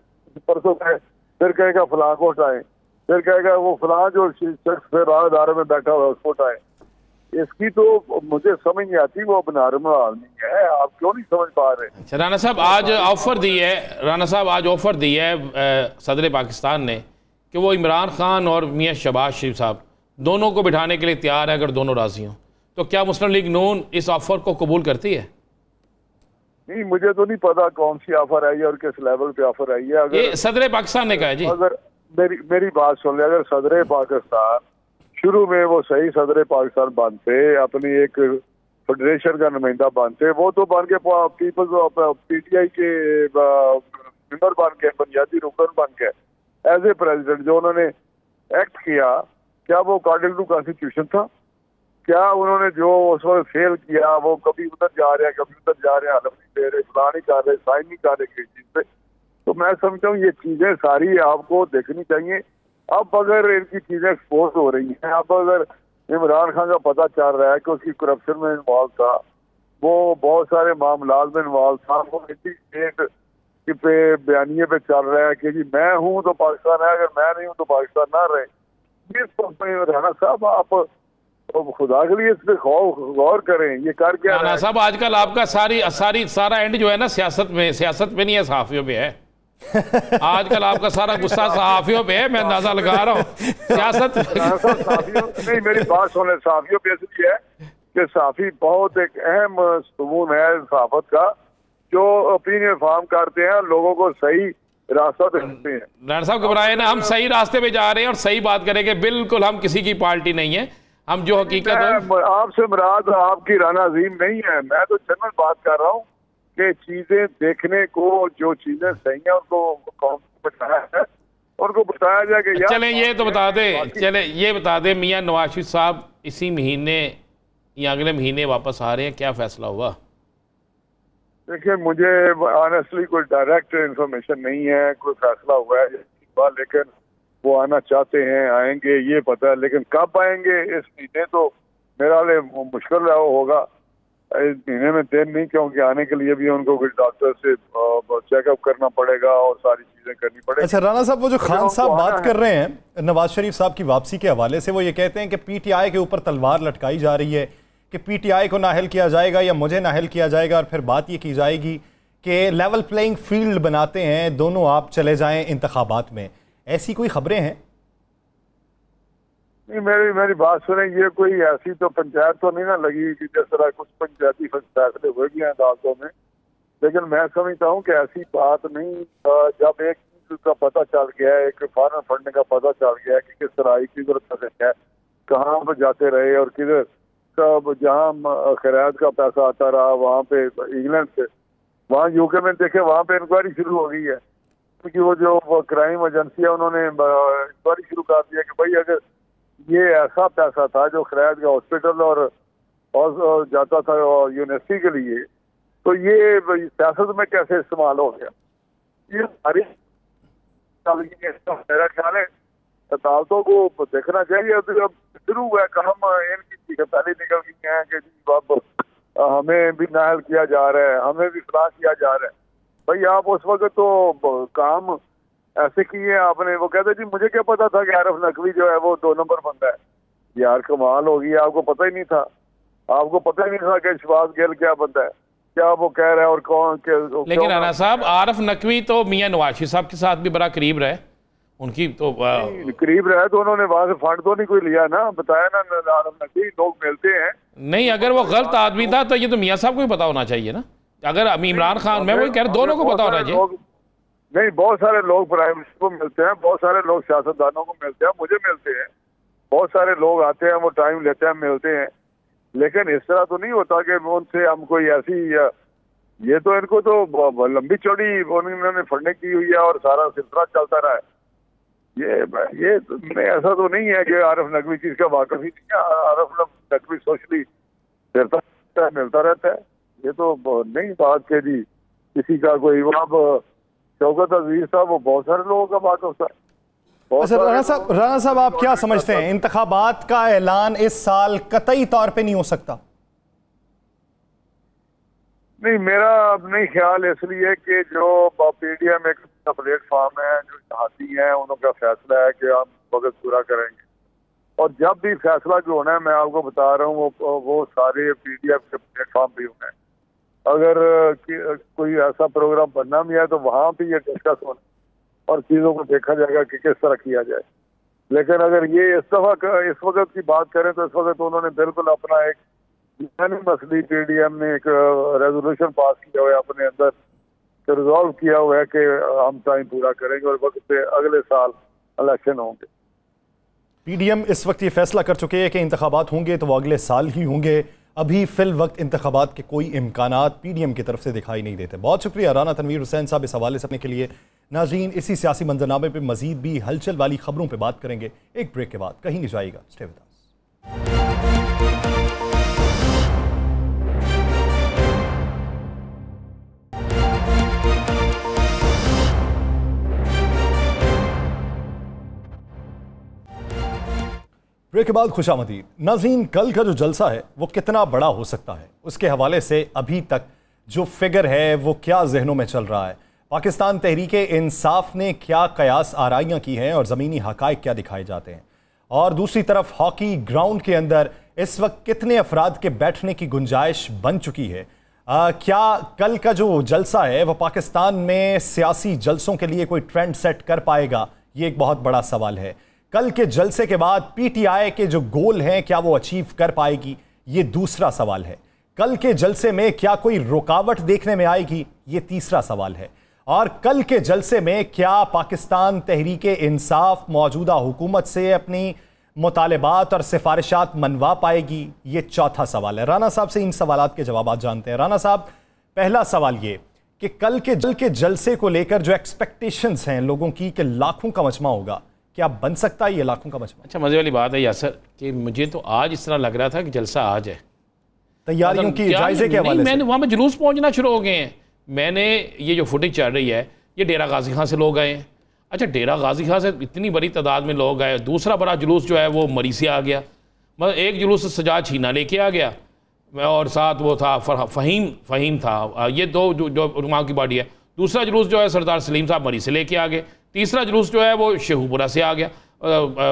परसों फिर कहेगा फलां को हटाएं, फिर कहेगा वो फलां जो शख्स फिर राहदारों में बैठा हुआ है उसको हटाएं। इसकी तो मुझे समझ नहीं आती, वो नॉर्मल आदमी है, आप क्यों नहीं समझ पा रहे? अच्छा राना साहब, आज ऑफर दी है, राना साहब आज ऑफर दी है सदर पाकिस्तान ने कि वो इमरान खान और मियाँ शहबाज शरीफ साहब दोनों को बिठाने के लिए तैयार है, अगर दोनों राजी हों। तो क्या मुस्लिम लीग नून इस ऑफर को कबूल करती है? नहीं, मुझे तो नहीं पता कौन सी ऑफर आई है और किस लेवल पे ऑफर आई है। ये सदर पाकिस्तान ने कहा है जी। अगर मेरी बात सुन ले, अगर सदर पाकिस्तान शुरू में वो सही सदर पाकिस्तान बनते, अपनी एक फेडरेशन का नुमाइंदा बनते, वो तो बन के पीपल्स PTI के मेंबर बन के, बुनियादी रुकन बन के, एज ए प्रेसिडेंट जो उन्होंने एक्ट किया, क्या वो अकॉर्डिंग टू कॉन्स्टिट्यूशन था? क्या उन्होंने जो उस वक्त फेल किया, वो कभी उधर जा रहे हैं कभी उधर जा रहे हैं, हलफ नहीं दे रहे, फलां नहीं कर रहे, साइन नहीं कर रहे किसी चीज पे? तो मैं समझता हूँ ये चीजें सारी आपको देखनी चाहिए। अब अगर इनकी चीजें एक्सपोज हो रही हैं, अब अगर इमरान खान का पता चल रहा है कि उसकी करप्शन में इन्वॉल्व था, वो बहुत सारे मामला में इन्वॉल्व था, वो इसी स्टेट पे बयानिए पे चल रहा है कि जी मैं हूँ तो पाकिस्तान है, अगर मैं नहीं हूँ तो पाकिस्तान ना रहे। ये राना साहब आप तो खुदा के लिए इस पे गौर करें, ये कर क्या राना साहब आजकल आपका सारा एंड जो है ना सियासत में नहीं है, सहाफियों पे है। आजकल आपका सारा गुस्सा सहाफियों पे है, मैं अंदाजा लगा रहा हूँ सियासत नहीं। मेरी बात सुने, सहाफियों पे इसलिए है कि सहाफी बहुत एक अहम सुमून है सहाफत का, जो ओपिनियन फॉर्म करते हैं, लोगों को सही रास्ता दिखाते हैं। राना साहब घबराए ना, हम सही रास्ते पे जा रहे हैं और सही बात करेंगे। बिल्कुल हम किसी की पार्टी नहीं है, हम जो हकीकत है। आपसे मुराद आपकी राना अजीम नहीं है, मैं तो जनरल बात कर रहा हूँ कि चीजें देखने को, जो चीजें सही है उनको बताया है, उनको बताया जाए कि चले ये तो बता दे, चले ये बता दे मियाँ नवाज शरीफ साहब इसी महीने या अगले महीने वापस आ रहे हैं, क्या फैसला हुआ? देखिए मुझे ऑनेस्टली कोई डायरेक्ट इंफॉर्मेशन नहीं है, कोई फैसला हुआ है, लेकिन वो आना चाहते हैं, आएंगे ये पता है, लेकिन कब आएंगे इस महीने तो मेरा लिए मुश्किल होगा। इस महीने में दिन नहीं, क्योंकि आने के लिए भी उनको कुछ डॉक्टर से चेकअप करना पड़ेगा और सारी चीजें करनी पड़ेगी। अच्छा राना साहब, वो जो खान साहब बात कर रहे हैं नवाज शरीफ साहब की वापसी के हवाले से, वो ये कहते हैं कि PTI के ऊपर तलवार लटकाई जा रही है कि PTI को नाअहल किया जाएगा या मुझे नाअहल किया जाएगा, और फिर बात ये की जाएगी कि लेवल प्लेइंग फील्ड बनाते हैं, दोनों आप चले जाएं इंतखाबात में। ऐसी कोई खबरें हैं? नहीं, मेरी बात सुने, ये कोई ऐसी तो पंचायत तो नहीं ना लगी कि जिस तरह कुछ पंचायती फैसले हो गए हैं अदालतों में, लेकिन मैं समझता हूँ कि ऐसी बात नहीं। जब एक चीज का पता चल गया है, एक फॉरेन फंड का पता चल गया है कि किस तरह आई, किधर पैसे है, कहाँ पर जाते रहे और किधर कब, जहाँ खैरात का पैसा आता रहा वहाँ पे इंग्लैंड से, वहाँ UK में देखे वहाँ पे इंक्वायरी शुरू हो गई है, क्योंकि वो जो क्राइम एजेंसी है उन्होंने इंक्वायरी शुरू कर दिया कि भाई अगर ये ऐसा पैसा था जो खैरात का हॉस्पिटल और जाता था यूनिवर्सिटी के लिए, तो ये सियासत में कैसे इस्तेमाल हो गया? ये सारी मेरा ख्याल है अदालतों को देखना चाहिए। अब शुरू हुआ है काम, इनकी चीजें पहले निकल गई हैं कि अब हमें भी नाअहल किया जा रहा है, हमें भी फलां किया जा रहा है। भाई आप उस वक्त तो काम ऐसे किए आपने, वो कहते जी मुझे क्या पता था कि आरिफ नकवी जो है वो 2 नंबर बंदा है। यार कमाल होगी, आपको पता ही नहीं था, आपको पता ही नहीं था कि शहबाज गिल क्या बंदा है, क्या वो कह रहा है और कौन के। लेकिन राना साहब आरिफ नकवी तो मियाँ नवाज शरीफ साहब के साथ भी बड़ा करीब रहे, उनकी तो करीब रहे तो उन्होंने वहां से फंड तो नहीं कोई लिया ना, बताया ना, आरिफ नकवी लोग मिलते हैं। नहीं, अगर वो गलत आदमी था तो ये तो मियाँ साहब को भी पता होना चाहिए ना। अगर इमरान खान, मैं वही कह रहा, दोनों को पता होना चाहिए। नहीं, बहुत सारे लोग प्राइम मिनिस्टर को मिलते हैं, बहुत सारे लोग सियासतदानों को मिलते हैं, मुझे मिलते हैं, बहुत सारे लोग आते हैं, वो टाइम लेते हैं, मिलते हैं, लेकिन इस तरह तो नहीं होता कि उनसे हम कोई ऐसी, ये तो इनको तो लंबी चौड़ी उन्होंने फंडिंग की हुई है और सारा सिलसिला चलता रहा है। ये ऐसा तो नहीं है कि आरिफ नकवी चीज का वाकफ ही नहीं है। आरिफ नकवी सोशली मिलता रहता है, ये तो नहीं बात के जी किसी का कोई। अब शौकत अजीज साहब वो बहुत सारे लोगों का वाकफ था। अच्छा राना साहब आप क्या समझते हैं, इंतखाबात का ऐलान इस साल कतई तौर पे नहीं हो सकता? नहीं, मेरा नहीं ख्याल, इसलिए कि जो PDM एक प्लेटफॉर्म है, जो चाहती हैं उनका फैसला है कि हम वक्त पूरा करेंगे। और जब भी फैसला जो होना है, मैं आपको बता रहा हूँ, वो सारे PDF के प्लेटफॉर्म भी होना है। अगर कोई ऐसा प्रोग्राम बनना भी है तो वहाँ भी ये डिस्कस होना और चीज़ों को देखा जाएगा कि किस तरह किया जाए। लेकिन अगर ये इस वक्त की बात करें तो इस वक्त उन्होंने बिल्कुल अपना एक मसली PDM ने एक रेजोल्यूशन पास किया हुआ है अपने अंदर, रिजॉल्व किया हुआ है कि हम टाइम पूरा करेंगे और वक्त पे अगले साल इलेक्शन होंगे। PDM इस वक्त ये फैसला कर चुके हैं कि इंतखाबात होंगे तो वो अगले साल ही होंगे। अभी फिल वक्त इंतखाबात के कोई इम्कानात PDM की तरफ से दिखाई नहीं देते। बहुत शुक्रिया राना तनवीर हुसैन साहब इस हवाले से अपने के लिए। नाज़रीन, इसी सियासी मंजरनामे पर मजीद भी हलचल वाली खबरों पर बात करेंगे एक ब्रेक के बाद। कहीं नहीं जाइएगा, स्टे विद अस। ब्रेक के बाद खुशामदीद। नाज़रीन, कल का जो जलसा है वो कितना बड़ा हो सकता है, उसके हवाले से अभी तक जो फिगर है वो क्या जहनों में चल रहा है। पाकिस्तान तहरीके इंसाफ ने क्या कयास आराइयाँ की हैं और ज़मीनी हक़ाइक़ क्या दिखाए जाते हैं। और दूसरी तरफ हॉकी ग्राउंड के अंदर इस वक्त कितने अफराद के बैठने की गुंजाइश बन चुकी है। क्या कल का जो जलसा है वो पाकिस्तान में सियासी जलसों के लिए कोई ट्रेंड सेट कर पाएगा, ये एक बहुत बड़ा सवाल है। कल के जलसे के बाद PTI के जो गोल हैं क्या वो अचीव कर पाएगी, ये दूसरा सवाल है। कल के जलसे में क्या कोई रुकावट देखने में आएगी, ये तीसरा सवाल है। और कल के जलसे में क्या पाकिस्तान तहरीके इंसाफ मौजूदा हुकूमत से अपनी मुतालिबात और सिफारिशात मनवा पाएगी, ये चौथा सवाल है। राना साहब से इन सवालात के जवाब जानते हैं। राना साहब, पहला सवाल ये कि कल के जलसे को लेकर जो एक्सपेक्टेशंस हैं लोगों की कि लाखों का मजमा होगा, क्या बन सकता है ये लाखों का मजमा? अच्छा, मज़े वाली बात है यासर कि मुझे तो आज इस तरह लग रहा था कि जलसा आज है। तैयारियों की जायजे के हवाले से मैंने वहाँ पे जुलूस पहुँचना शुरू हो गए हैं। मैंने ये जो फुटेज चल रही है ये डेरा गाजी खां से लोग आए हैं। अच्छा, डेरा गाजी खां से इतनी बड़ी तादाद में लोग आए। दूसरा बड़ा जुलूस जो है वो मरी से आ गया, मतलब एक जुलूस सजाद छीना लेके आ गया और साथ वो था फ़हीम था। ये दो जो वहाँ की बॉडी है। दूसरा जुलूस जो है सरदार सलीम साहब मरी से लेके आ गए। तीसरा जुलूस जो है वो शेखुपुरा से आ गया,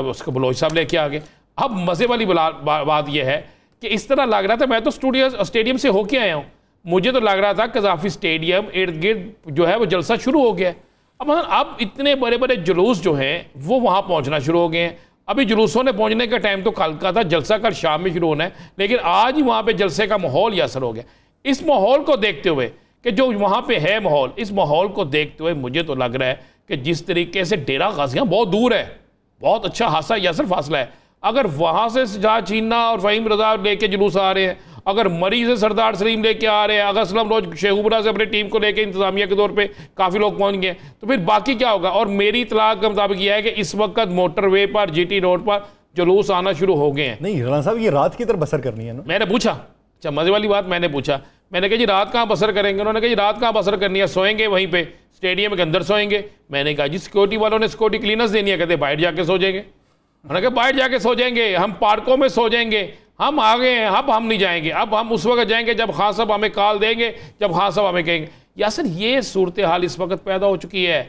उसको बलोच साहब लेके आ गए। अब मज़े वाली बात यह है कि इस तरह लग रहा था, मैं तो स्टेडियम से होके आया हूँ, मुझे तो लग रहा था कज़ाफ़ी स्टेडियम इर्द गिर्द जो है वो जलसा शुरू हो गया है। अब इतने बड़े बड़े जुलूस जो हैं वो वहाँ पहुँचना शुरू हो गए हैं। अभी जुलूसों ने पहुँचने का टाइम तो कल का था, जलसा कल शाम में शुरू होना है, लेकिन आज ही वहाँ पर जलसे का माहौल ही असर हो गया। इस माहौल को देखते हुए कि जो वहाँ पे है माहौल, इस माहौल को देखते हुए मुझे तो लग रहा है कि जिस तरीके से डेरा गाजियाँ बहुत दूर है, बहुत अच्छा खासा यासर फासला है, अगर वहाँ से सजाद छीना और फ़हीम रज़ा लेके जुलूस आ रहे हैं, अगर मरी से सरदार सलीम लेके आ रहे हैं, अगर असलम रोज शेखुपुरा से अपनी टीम को लेके इंतजामिया के तौर पे काफ़ी लोग पहुँच गए, तो फिर बाकी क्या होगा। और मेरी इतलाक़ के मुताबिक यह है कि इस वक्त मोटरवे पर GT रोड पर जुलूस आना शुरू हो गए हैं। नहीं राना साहब, ये रात की तरफ बसर करनी है ना? मैंने पूछा, अच्छा मज़े वाली बात, मैंने पूछा, मैंने कहा जी रात कहाँ बसर करेंगे? उन्होंने कहा जी रात कहाँ बसर करनी है, सोएंगे वहीं पे स्टेडियम के अंदर सोएंगे। मैंने कहा जी सिक्योरिटी वालों ने सिक्योरिटी क्लीनर्स देनी है, कहते बाहर जाके सो जाएंगे। उन्होंने कहा बाहर जाके सो जाएंगे, हम पार्कों में सो जाएंगे, हम आ गए हैं, अब हम नहीं जाएंगे, अब हम उस वक्त जाएंगे जब खान साहब हमें कॉल देंगे, जब खान साहब हमें कहेंगे। यासर ये सूरत हाल इस वक्त पैदा हो चुकी है।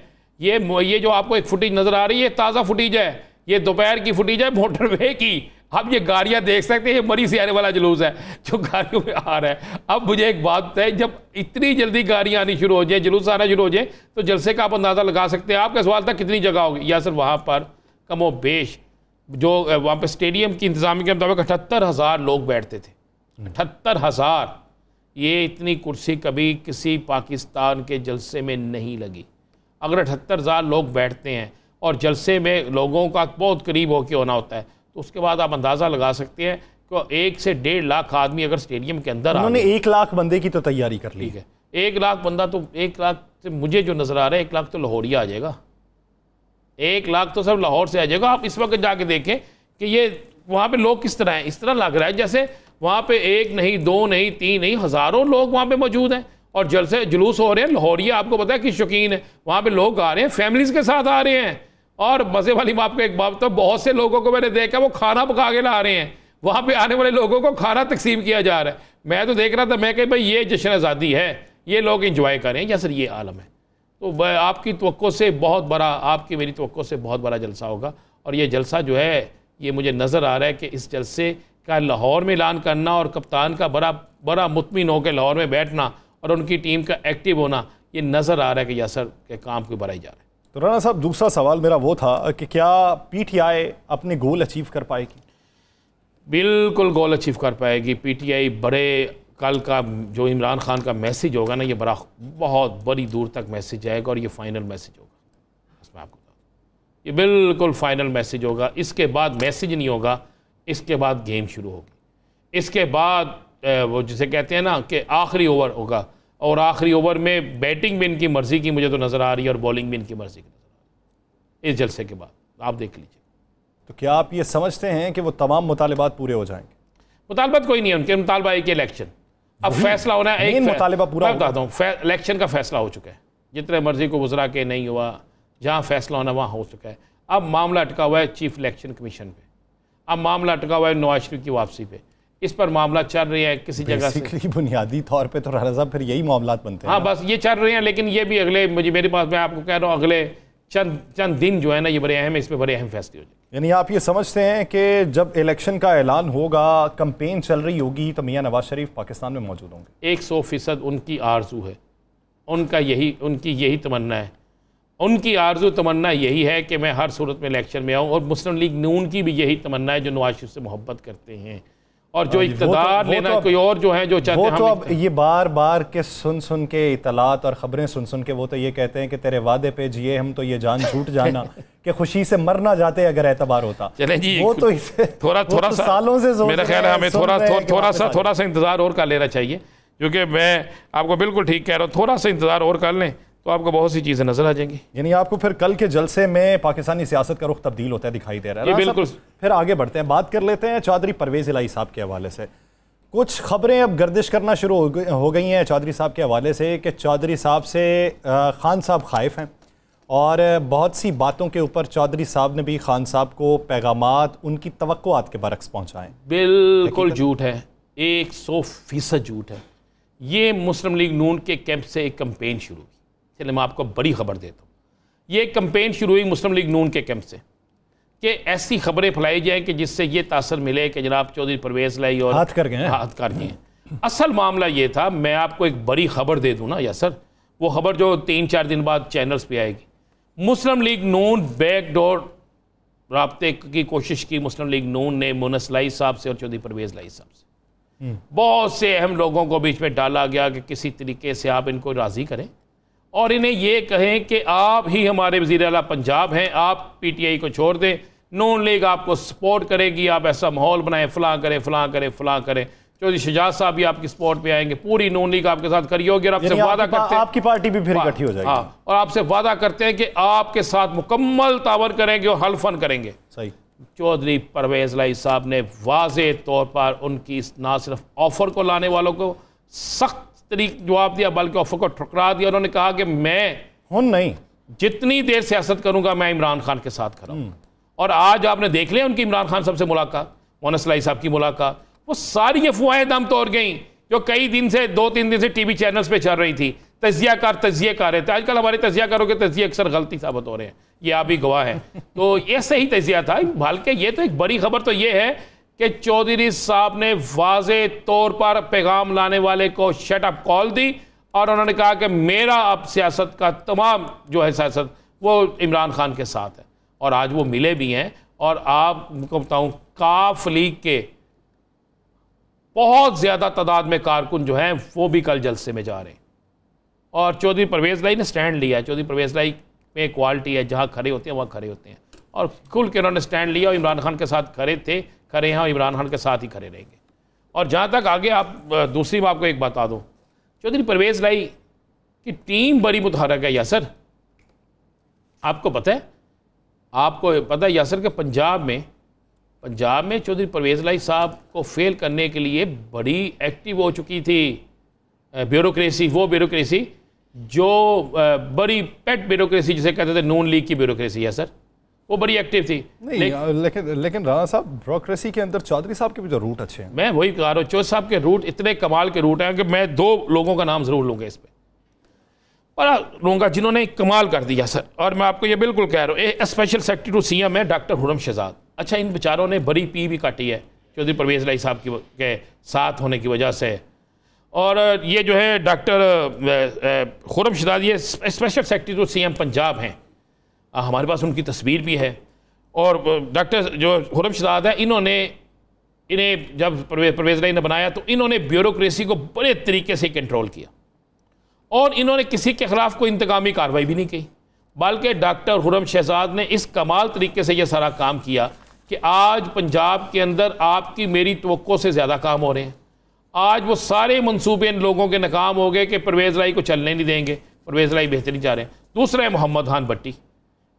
ये जो आपको एक फुटेज नज़र आ रही है ताज़ा फुटेज है, ये दोपहर की फुटेज है मोटरवे की। अब ये गाड़ियां देख सकते हैं, ये मरी से आने वाला जुलूस है जो गाड़ियों में आ रहा है। अब मुझे एक बात है, जब इतनी जल्दी गाड़ियां आनी शुरू हो जाए, जुलूस आना शुरू हो जाए, तो जलसे का आप अंदाज़ा लगा सकते हैं। आपका सवाल था कितनी जगह होगी, या सर वहाँ पर कमो बेश जो वहाँ पर स्टेडियम की इंतजामी के मुताबिक 78,000 लोग बैठते थे। 78,000, ये इतनी कुर्सी कभी किसी पाकिस्तान के जलसे में नहीं लगी। अगर 78,000 लोग बैठते हैं और जलसे में लोगों का बहुत करीब होकर होना होता है, तो उसके बाद आप अंदाज़ा लगा सकते हैं कि 1 से 1.5 लाख आदमी अगर स्टेडियम के अंदर उन्होंने 1 लाख बंदे की तो तैयारी कर ली है। 1 लाख बंदा, तो 1 लाख से मुझे जो नज़र आ रहा है 1 लाख तो लाहौरिया आ जाएगा। 1 लाख तो सब लाहौर से आ जाएगा। आप इस वक्त जाके देखें कि ये वहाँ पे लोग किस तरह हैं। इस तरह लग रहा है जैसे वहाँ पे 1 नहीं 2 नहीं 3 नहीं हज़ारों लोग वहाँ पे मौजूद हैं और जलसे जुलूस हो रहे हैं। लाहौरिया आपको पता है कि शौकीन है, वहाँ पे लोग आ रहे हैं, फैमिलीज़ के साथ आ रहे हैं। और मज़े वाली बात को एक बात, तो बहुत से लोगों को मैंने देखा वो खाना पका के ला रहे हैं, वहाँ पे आने वाले लोगों को खाना तकसीम किया जा रहा है। मैं तो देख रहा था, मैं कह भाई ये जश्न आज़ादी है, ये लोग इंजॉय करें, या सर ये आलम है। तो आपकी तवक्को से बहुत बड़ा, आपकी मेरी तवक्को से बहुत बड़ा जलसा होगा। और ये जलसा जो है ये मुझे नज़र आ रहा है कि इस जलसे का लाहौर में ऐलान करना और कप्तान का बड़ा मुतमिन होकर लाहौर में बैठना और उनकी टीम का एक्टिव होना, ये नज़र आ रहा है कि यासर के काम को बढ़ाई जा रहा है। तो राना साहब, दूसरा सवाल मेरा वो था कि क्या पीटीआई अपने गोल अचीव कर पाएगी? बिल्कुल गोल अचीव कर पाएगी पीटीआई। बड़े कल का जो इमरान खान का मैसेज होगा ना, ये बहुत बड़ी दूर तक मैसेज जाएगा और ये फाइनल मैसेज होगा। मैं आपको बता दूं, ये बिल्कुल फाइनल मैसेज होगा। इसके बाद मैसेज नहीं होगा, इसके बाद गेम शुरू होगी। इसके बाद वो जिसे कहते हैं ना कि आखिरी ओवर होगा, और आखिरी ओवर में बैटिंग भी इनकी मर्ज़ी की मुझे तो नज़र आ रही है और बॉलिंग भी इनकी मर्ज़ी की नज़र आ रही है इस जलसे के बाद। आप देख लीजिए। तो क्या आप ये समझते हैं कि वो तमाम मुतालिबात पूरे हो जाएंगे? मुतालबात कोई नहीं है उनके, मुतालबा एक इलेक्शन। अब फैसला होना है, एक मुतालबा पूरा। मैं बताता हूँ, इलेक्शन का फैसला हो चुका है, जितने मर्जी को गुजरा के नहीं हुआ, जहाँ फैसला होना वहाँ हो चुका है। अब मामला अटका हुआ है चीफ इलेक्शन कमीशन पे, अब मामला अटका हुआ है नवाज शरीफ की वापसी पे। इस पर मामला चल रही है किसी जगह से। बुनियादी तौर पे तो राना साहब फिर यही मामलात बनते हैं। हाँ, बस ये चल रहे हैं, लेकिन ये भी अगले मेरे पास, मैं आपको कह रहा हूँ, अगले चंद दिन जो है ना, ये बड़े अहम है, इसमें बड़े अहम फैसले हो जाए। यानी आप ये समझते हैं कि जब इलेक्शन का ऐलान होगा, कैंपेन चल रही होगी, तो मियां नवाज शरीफ पाकिस्तान में मौजूद होंगे? 100% उनकी आरजू है, उनकी यही तमन्ना है। उनकी आरजू तमन्ना यही है कि मैं हर सूरत में इलेक्शन में आऊँ, और मुस्लिम लीग नून की भी यही तमन्ना है, जो नवाज शरीफ से मोहब्बत करते हैं और जो इक़्तिदार लेना कोई और जो है जो चाहते हैं। वो तो अब ये बार बार के सुन के इतलात और ख़बरें सुन के वो तो ये कहते हैं कि तेरे वादे पे जिए हम, तो ये जान झूठ जाना कि खुशी से मर ना जाते अगर एतबार होता। चलें जी, वो तो इसे थोड़ा सा सालों से मेरा ख्याल है हमें थोड़ा सा इंतज़ार और कर लेना चाहिए, क्योंकि मैं आपको बिल्कुल ठीक कह रहा हूँ, थोड़ा सा इंतज़ार और कर लें तो आपको बहुत सी चीज़ें नजर आ जाएंगी। यानी आपको फिर कल के जलसे में पाकिस्तानी सियासत का रुख तब्दील होता है दिखाई दे रहा है। बिल्कुल। फिर आगे बढ़ते हैं, बात कर लेते हैं चौधरी परवेज़ इलाही साहब के हवाले से। कुछ खबरें अब गर्दिश करना शुरू हो गई हैं चौधरी साहब के हवाले से कि चौधरी साहब से खान साहब खाइफ हैं, और बहुत सी बातों के ऊपर चौधरी साहब ने भी खान साहब को पैगामात उनकी तवक्कुआत के बरक्स पहुँचाएँ। बिल्कुल झूठ है, 100% झूठ है। ये मुस्लिम लीग नून के कैंप से एक कैंपेन शुरू हुई। चलिए मैं आपको बड़ी खबर देता हूँ। ये कैंपेन शुरू हुई मुस्लिम लीग नून के कैंप से कि ऐसी खबरें फैलाई जाएं कि जिससे ये तासर मिले कि जनाब चौधरी परवेज़ इलाही और हाथ कर गए। असल मामला ये था, मैं आपको एक बड़ी खबर दे दूँ ना यासर, वो खबर जो 3-4 दिन बाद चैनल्स पे आएगी। मुस्लिम लीग नून बैकडोर राब्ते की कोशिश की मुस्लिम लीग नून ने मुनस इलाही साहब से और चौधरी परवेज़ इलाही साहब से। बहुत से अहम लोगों को बीच में डाला गया कि किसी तरीके से आप इनको राज़ी करें और इन्हें ये कहें कि आप ही हमारे वज़ीर आला पंजाब हैं, आप पीटीआई को छोड़ दें, नून लीग आपको सपोर्ट करेगी, आप ऐसा माहौल बनाएं, फ़लाँ करें। चौधरी शजाद साहब भी आपकी सपोर्ट पे आएंगे, पूरी नून लीग आपके साथ खड़ी होगी और आपसे वादा करते हैं, आपकी पार्टी भी फिर इकट्ठी हो जाएगी। हाँ, और आपसे वादा करते हैं कि आपके साथ मुकम्मल तावर करेंगे और हल्फन करेंगे। सही। चौधरी परवेज़ इलाही साहब ने वाज़े तौर पर उनकी ना सिर्फ ऑफ़र को लाने वालों को सख्त तरीके जवाब दिया, बल्कि ऑफर को ठुकरा दिया। उन्होंने कहा कि मैं जितनी देर सियासत करूंगा मैं इमरान खान के साथ खड़ा हूं। और आज आपने देख लिया उनकी इमरान खान साहब से मुलाकात, मुनस इलाही साहब की मुलाकात, वो सारी अफवाहें दम तोड़ गई जो कई दिन से 2-3 दिन से टीवी चैनल्स पे चल रही थी। तजिया कर रहे थे। आजकल हमारे तजिया करोगे, तजिए अक्सर गलती साबित हो रहे हैं, ये आप ही गवाह हैं। तो ये सही तजिया था। बल्कि ये तो एक बड़ी खबर तो ये है कि चौधरी साहब ने वाज़े तौर पर पैगाम लाने वाले को शट अप कॉल दी और उन्होंने कहा कि मेरा अब सियासत का तमाम जो है सियासत वो इमरान खान के साथ है। और आज वो मिले भी हैं। और आपको बताऊं, काफ लीग के बहुत ज़्यादा तादाद में कारकुन जो हैं वो भी कल जलसे में जा रहे हैं। और चौधरी परवेज़ इलाही ने स्टैंड लिया है। चौधरी परवेज़ इलाही में क्वालिटी है, जहाँ खड़े होते हैं वहाँ खड़े होते हैं, और खुल के उन्होंने स्टैंड लिया और इमरान खान के साथ खड़े हैं और इमरान खान के साथ ही खड़े रहेंगे। और जहाँ तक आगे आप दूसरी मैं आपको एक बता दूँ, चौधरी परवेज़ इलाही की टीम बड़ी मुतहरक है यासर। आपको पता है यासर कि पंजाब में चौधरी परवेज़ इलाही साहब को फेल करने के लिए बड़ी एक्टिव हो चुकी थी ब्यूरोक्रेसी। वो ब्यूरोक्रेसी जो बड़ी पेट ब्यूरोक्रेसी जिसे कहते थे नून लीग की ब्यूरोक्रेसी है सर, वो बड़ी एक्टिव थी। लेकिन राणा साहब, ब्यूरोक्रेसी के अंदर चौधरी साहब के भी तो रूट अच्छे हैं। मैं वही कह रहा हूँ, चौधरी साहब के रूट इतने कमाल के रूट हैं कि मैं 2 लोगों का नाम ज़रूर लूँगा इस पर, और लूँगा जिन्होंने कमाल कर दिया सर। और मैं आपको ये बिल्कुल कह रहा हूँ, स्पेशल सेक्रेटरी टू सीएम है डॉक्टर हुरम शहजाद। अच्छा, इन बेचारों ने बड़ी पी भी काटी है चौधरी परवेज़ इलाही साहब के साथ होने की वजह से। और ये जो है डॉक्टर खुर्रम शेहजाद, ये special secretary to CM Punjab हैं, हमारे पास उनकी तस्वीर भी है। और डॉक्टर जो खुर्रम शेहजाद है, इन्हें जब परवेज़ इलाही ने बनाया तो इन्होंने ब्यूरोक्रेसी को बड़े तरीके से कंट्रोल किया और इन्होंने किसी के ख़िलाफ़ कोई इंतकामी कार्रवाई भी नहीं की, बल्कि डॉक्टर खुर्रम शेहजाद ने इस कमाल तरीके से ये सारा काम किया कि आज पंजाब के अंदर आपकी मेरी तवक्को से ज़्यादा काम हो रहे हैं। आज वो सारे मंसूबे इन लोगों के नाकाम हो गए कि परवेज़ इलाही को चलने नहीं देंगे, परवेज़ इलाही बेहतरीन जा रहे हैं। दूसरा है मोहम्मद खान भट्टी,